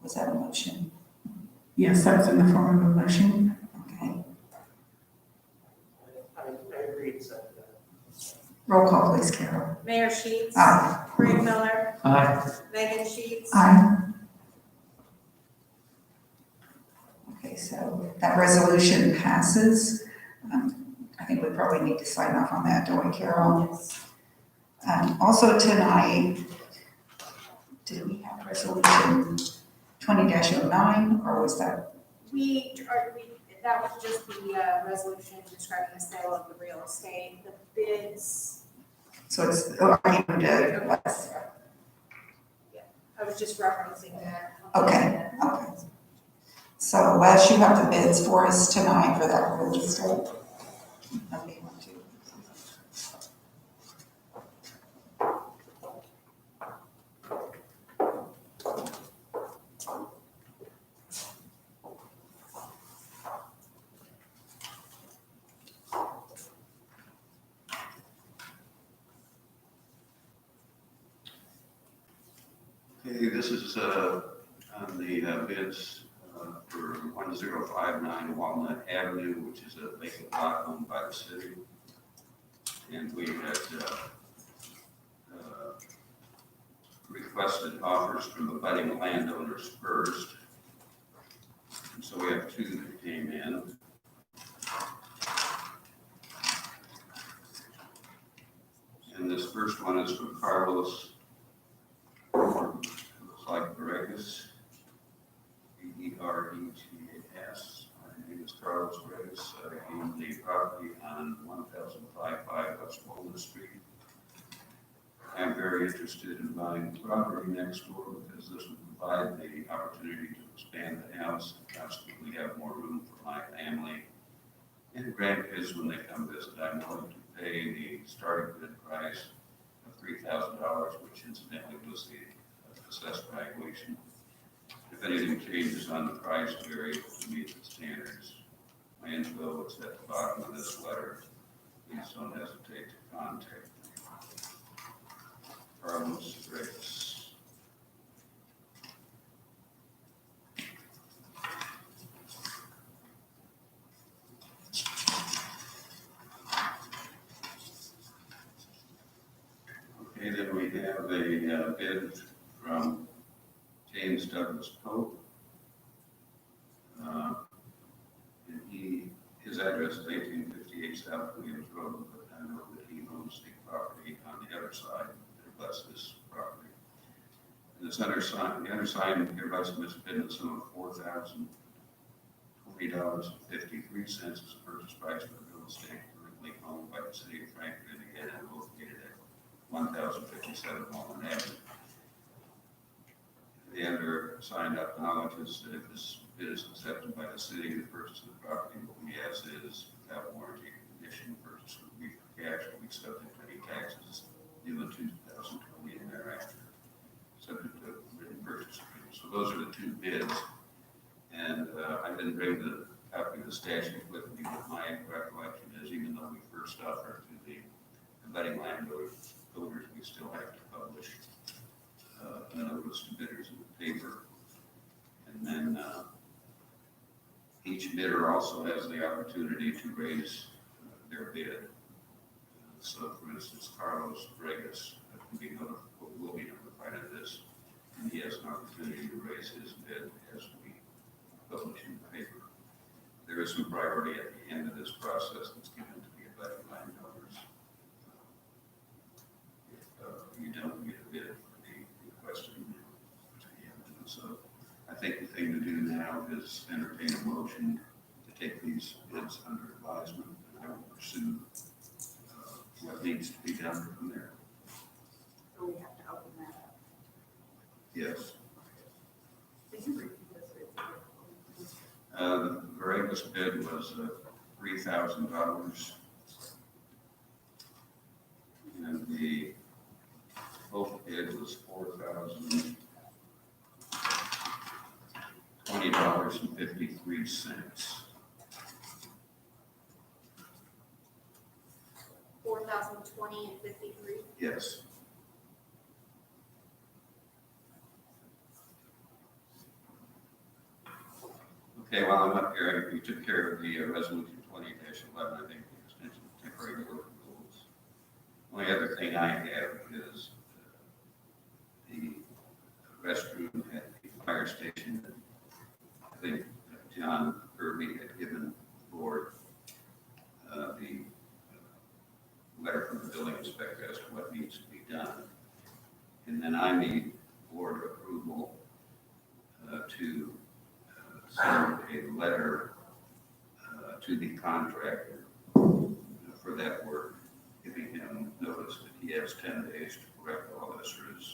Was that a motion? Yes, that's in the form of a motion. Okay. I agree to that. Roll call, please, Carol. Mayor Sheets. Aye. Greg Miller. Aye. Megan Sheets. Aye. Okay, so that resolution passes. I think we probably need to sign off on that, don't we, Carol? Yes. Also tonight, did we have resolution 20-09, or was that? That was just the resolution describing the sale of the real estate, the bids. So it's, I was just referencing that. Okay. So Les, you have the bids for us tonight for that real estate? Okay, 1, 2. Okay, this is on the bids for 1059 Walnut Avenue, which is a vacant lot owned by the city. And we had requested offers from the budding landowners first. And so we have 2 that came in. And this first one is from Carlos, looks like Bregas. Carlos Reyes, in the property on 1055 West Walnut Street. I'm very interested in buying property next door because this will provide the opportunity to expand the house and consequently have more room for my family and grandkids when they come visit. I'm willing to pay the starting bid price of $3,000, which incidentally was the assessed valuation. If anything changes on the price, very able to meet the standards. My info is at the bottom of this letter. Please don't hesitate to contact me. Carlos Reyes. Okay, then we have a bid from James Douglas Pope. And his address is 1858 South Williams Road, but I know that he owns the property on the other side that abuts this property. And this undersigned, the undersigned hereby submits a bid in the sum of $4,020.53 as a purchase price for the real estate currently owned by the city of Franklin and located at 1057 Walnut Avenue. The undersigned acknowledges that if this bid is accepted by the city, the purchase of the property will be as is, without warranty condition. Purchase will be for cash, will be subject to any taxes due in 2020 and thereafter, subject to written purchase agreement. So those are the two bids. And I didn't bring the copy of the statute with me, but my recollection is even though we first offered to the abutting landowners, we still have to publish a notice to bidders in the paper. And then each bidder also has the opportunity to raise their bid. So for instance, Carlos Reyes will be notified of this, and he has an opportunity to raise his bid as we publish in the paper. There is some priority at the end of this process that's given to the abutting landowners. If you don't get a bid for the requested amount. So I think the thing to do now is entertain a motion to take these bids under advisement, and I will pursue what needs to be done from there. So we have to open that up. Yes. Did you repeat this? The Vargas bid was $3,000. And the Hope bid was $4,020.53. 4,020 and 53. Yes. Okay, while I'm up here, we took care of the resolution 20-11, I think, the extension of temporary work rules. Only other thing I have is the restroom at the fire station. I think John Kirby had given the board the letter from the building inspector as to what needs to be done. And then I need board approval to send a letter to the contractor for that work, giving him notice that he has 10 days to correct all this, or his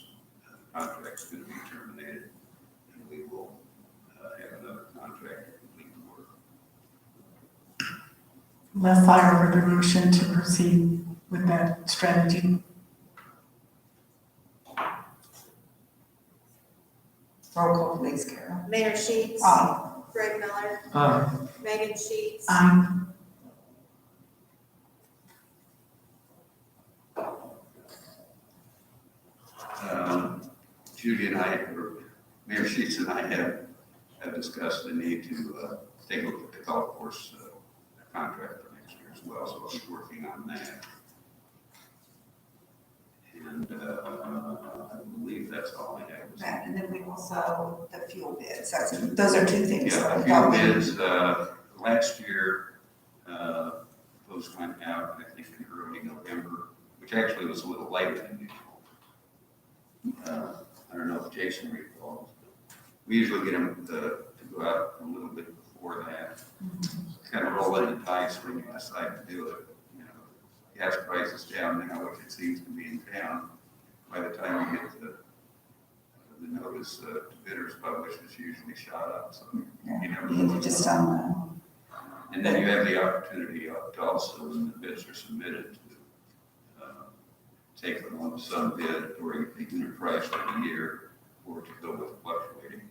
contract's going to be terminated, and we will have another contractor complete the work. Les, I offer the motion to proceed with that strategy. Roll call, please, Carol. Mayor Sheets. Aye. Greg Miller. Megan Sheets. Aye. Judy and I, or Mayor Sheets and I have discussed the need to take a look at the golf course contract for next year as well, so I'll be working on that. And I believe that's all I have. That, and then we also, the fuel bids, those are two things. Yeah, a few bids, last year, those went out, I think, in early November, which actually was a little later than usual. I don't know if Jason recalls, but we usually get them to go out a little bit before that. kind of rolling the dice when you decide to do it. You know, gas prices down now, which it seems to be in town. By the time you get the notice to bidders published, it's usually shot up, so you never know. You just don't know. And then you have the opportunity to also, when the bids are submitted, to take a lump sum bid or the unit price for the year, or to go with fluctuating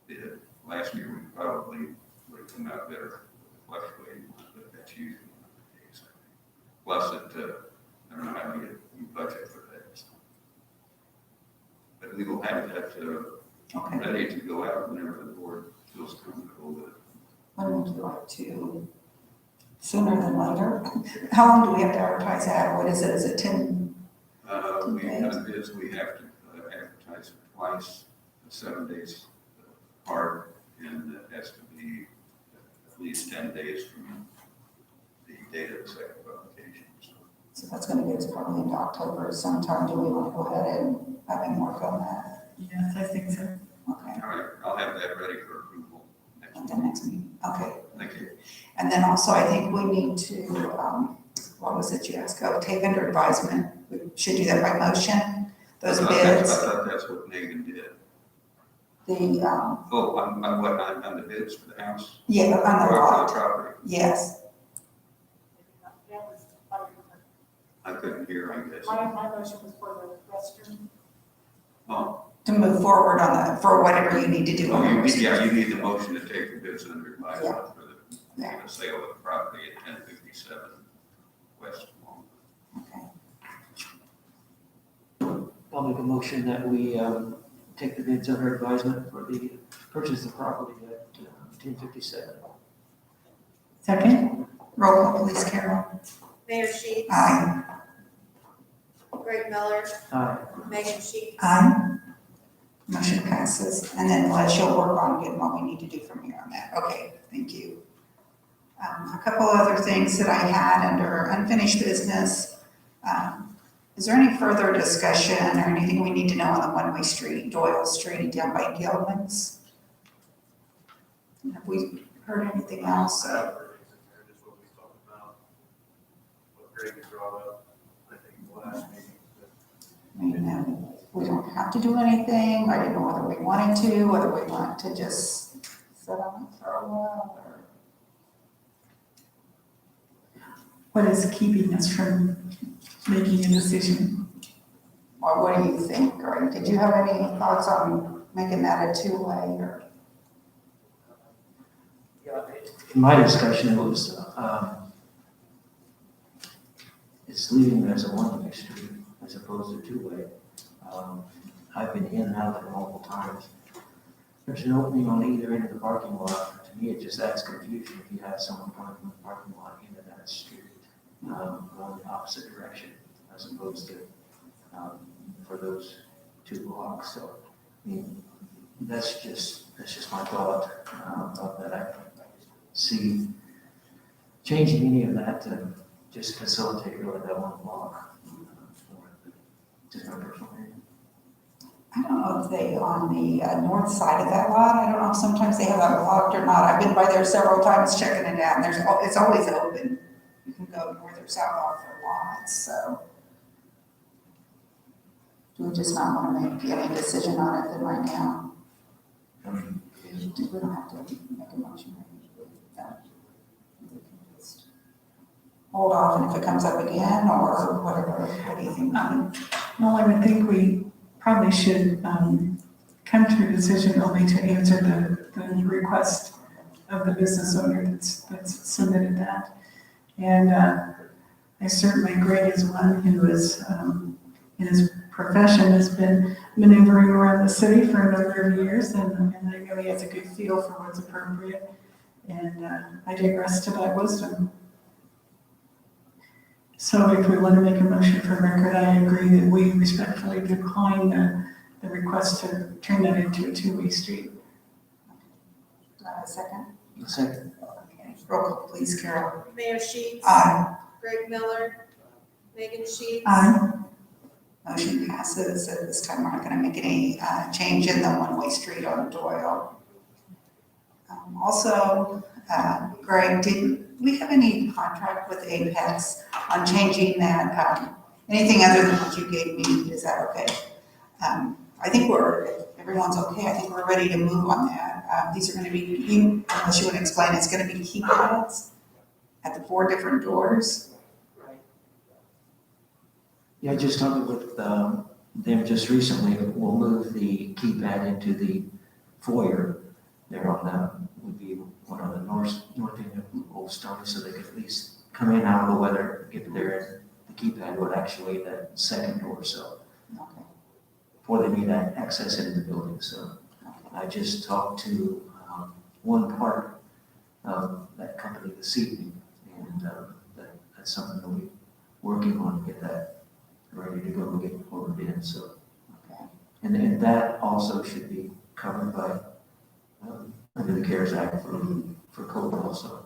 bid. Last year, we probably would have come out better with the fluctuating one, but that's usually not the case. Plus, I don't know how you budget for that. So. But we will have that Okay. ready to go out whenever the board feels comfortable with it. When would you like to, sooner than later? How long do we have to advertise that? What is it? Is it 10? We have bids, we have to advertise it twice, 7 days apart, and it has to be at least 10 days from the date of the second publication. So that's going to get us probably into October sometime. Do we want to go ahead and have him work on that? Yes, I think so. Okay, All right, I'll have that ready for approval next at week. the next meeting. Okay. Thank you. And then also I think we need to, what was it you asked? Oh, take under advisement. We should do that by motion. Those I bids, thought that's what Megan did. the, Oh, on the bids for the house? yeah, on the Or for lot. the property? Yes. I couldn't hear, I guess. My motion was for the western. Oh, To move forward on the, for whatever you need to do. on the rest. you need the motion to take the bids under advisement for Yeah. the sale of the property at 1057 West Long. Okay. I'll make a motion that we take the bids under advisement for the purchase of property at 1057. Second? Roll call, please, Carol. Mayor Sheets. Aye. Greg Miller. Aye. Megan Sheets. Aye. Motion passes. And then Les, you'll work on getting what we need to do from here on that. Okay, thank you. A couple other things that I had under unfinished business. Is there any further discussion or anything we need to know on the one-way street, Doyle Street down by Gilman's? Have we heard anything else? I haven't heard anything there, just what we talked about, what Greg had brought up, I think, the last meeting. We don't have to do anything. I didn't know whether we wanted to, whether we want to just sit on it for a while or. What is keeping us from making a decision? Or what do you think, Greg? Did you have any thoughts on making that a two-way or? In my discussion, it was, it's leaving it as a one-way street as opposed to two-way. I've been in and out of it multiple times. There's an opening on either end of the parking lot. To me, it just adds confusion if you have someone coming from the parking lot into that street, going the opposite direction as opposed to, for those 2 blocks. So, I mean, that's just my thought, of that. I see changing any of that to just facilitate really that 1 block. Just my personal opinion. I don't know if they, on the north side of that lot, I don't know if sometimes they have that locked or not. I've been by there several times checking it out, and it's always open. You can go north or south off their lots, so. Do we just not want to make any decision on it then right now? We don't have to make a motion. No. We can just hold off, and if it comes up again, or whatever, what do you think? Well, I would think we probably should come to a decision only to answer the request of the business owner that's submitted that. And I certainly, Greg is one who is, in his profession, has been maneuvering around the city for a number of years, and I know he has a good feel for what's appropriate. And I digress to that wisdom. So if we want to make a motion for record, I agree that we respectfully decline the request to turn that into a 2-way street. Second? Second. Okay. Roll call, please, Carol. Mayor Sheets. Aye. Greg Miller. Megan Sheets. Aye. Motion passes. At this time, we're not going to make any change in the one-way street on Doyle. Also, Greg, did we have any contract with Apex on changing that, anything other than what you gave me, is that okay? I think everyone's okay, I think we're ready to move on that. These are gonna be, unless you wanna explain, it's gonna be keypads at the 4 different doors. Yeah, I just talked with them just recently. We'll move the keypad into the foyer there on that, would be one of the north end of Old Stony, so they could at least come in out of the weather, get there, and the keypad would actuate that second door, so Okay. before they need that access into the building, so. I just talked to one part of that company this evening, and that's something that we're working on to get that ready to go and get ordered in, so. Okay. And then that also should be covered by, under the CARES Act for COVID also.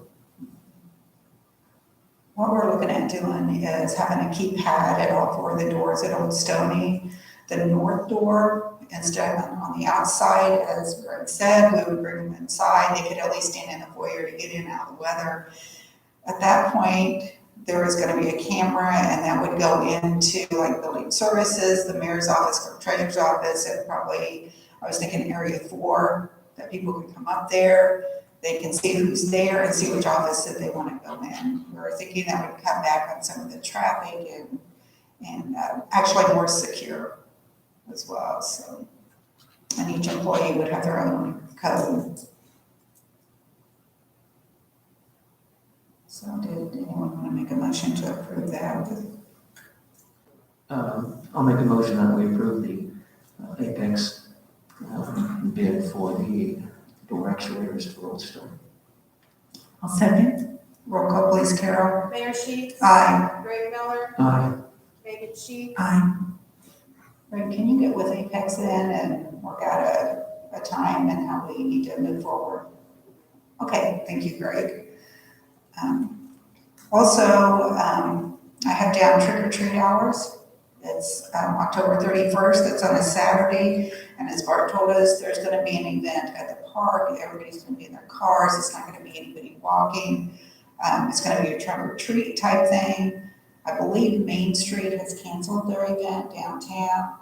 What we're looking at doing is having a keypad at all 4 of the doors at Old Stony. The north door, instead of on the outside, as Greg said, we would bring them inside. They could at least stand in the foyer to get in and out of the weather. At that point, there is going to be a camera, and that would go into like building services, the mayor's office, clerk treasurer's office, and probably, I was thinking area 4, that people could come up there. They can see who's there and see which office that they want to go in. We were thinking that would cut back on some of the traffic and actually more secure as well, so. And each employee would have their own code. So did anyone want to make a motion to approve that? I'll make a motion that we approve the Apex bid for the door actuators for Old Stony. I'll second. Roll call please, Carol. Mayor Sheets. Aye. Greg Miller. Aye. Megan Sheets. Aye. Greg, can you get with Apex then and work out a time and how we need to move forward? Okay, thank you, Greg. Also, I have down trick or treat hours. It's October 31st, that's on a Saturday, and as Bart told us, there's gonna be an event at the park, everybody's gonna be in their cars, it's not gonna be anybody walking. It's gonna be a trunk or treat type thing. I believe Main Street has canceled their event downtown.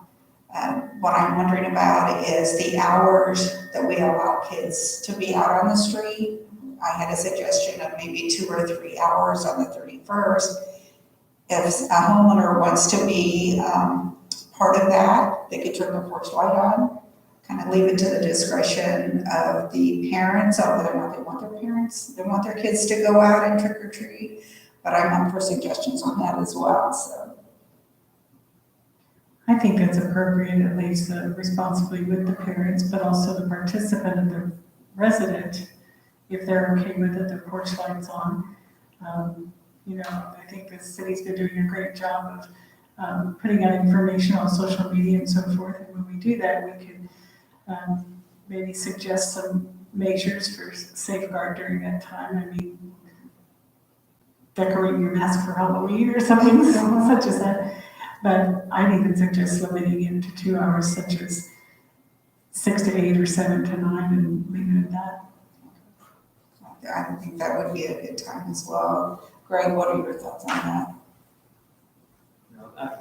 What I'm wondering about is the hours that we allow kids to be out on the street. I had a suggestion of maybe 2 or 3 hours on the 31st. If a homeowner wants to be part of that, they could turn their porch light on, kind of leave it to the discretion of the parents on whether or not they want their kids to go out and trick or treat. But I'm up for suggestions on that as well, so. I think that's appropriate, it leaves the responsibility with the parents, but also the participant and the resident, if they're okay with it, their porch lights on. I think the city's been doing a great job of putting out information on social media and so forth, and when we do that, we can maybe suggest some measures for safeguard during that time. I mean, decorate your mask for Halloween or something such as that. But I'd even suggest limiting it to 2 hours, such as 6 to 8 or 7 to 9, and leave it at that. I think that would be a good time as well. Greg, what are your thoughts on that?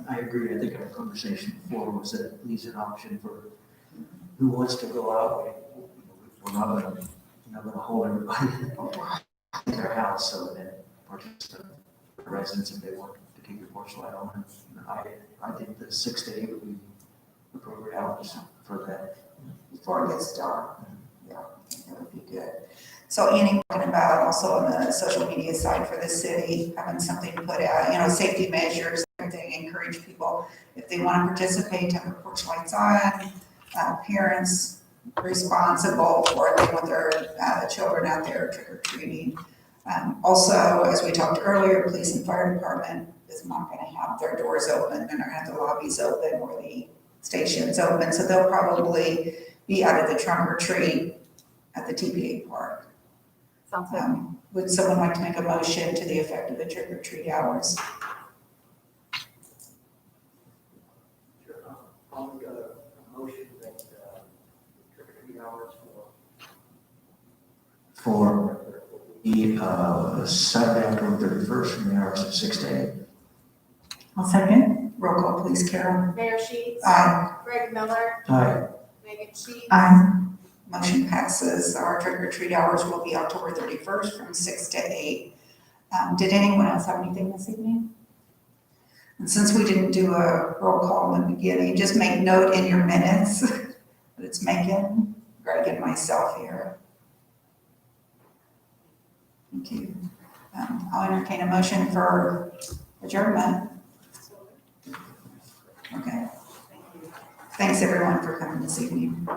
I agree. I think our conversation before was that it leaves an option for who wants to go out. We're not gonna hold everybody in their house, so that participant residents, if they want to keep your porch light on. I think the 6 to 8 would be appropriate hours for that. Before it gets dark. Yeah, that would be good. So Annie, talking about also on the social media side for the city, having something put out, safety measures, everything, encourage people, if they want to participate, to have their porch lights on, parents responsible for it, they want their children out there trick or treating. Also, as we talked earlier, police and fire department is not going to have their doors open, they're not going to have the lobbies open or the stations open, so they'll probably be out of the trunk or treat at the TPA park. Sounds good. Would someone like to make a motion to the effect of the trick or treat hours? I'll make a motion that trick or treat hours for the, Saturday, October 31st, from the hours of 6 to 8. I'll second. Roll call, please, Carol. Mayor Sheets. Aye. Greg Miller. Aye. Megan Sheets. Aye. Motion passes. Our trick or treat hours will be October 31st from 6 to 8. Did anyone else have anything this evening? And since we didn't do a roll call in the beginning, just make note in your minutes that it's Megan, Greg, and myself here. Thank you. I'll entertain a motion for adjournment. Okay. Thanks, everyone, for coming this evening.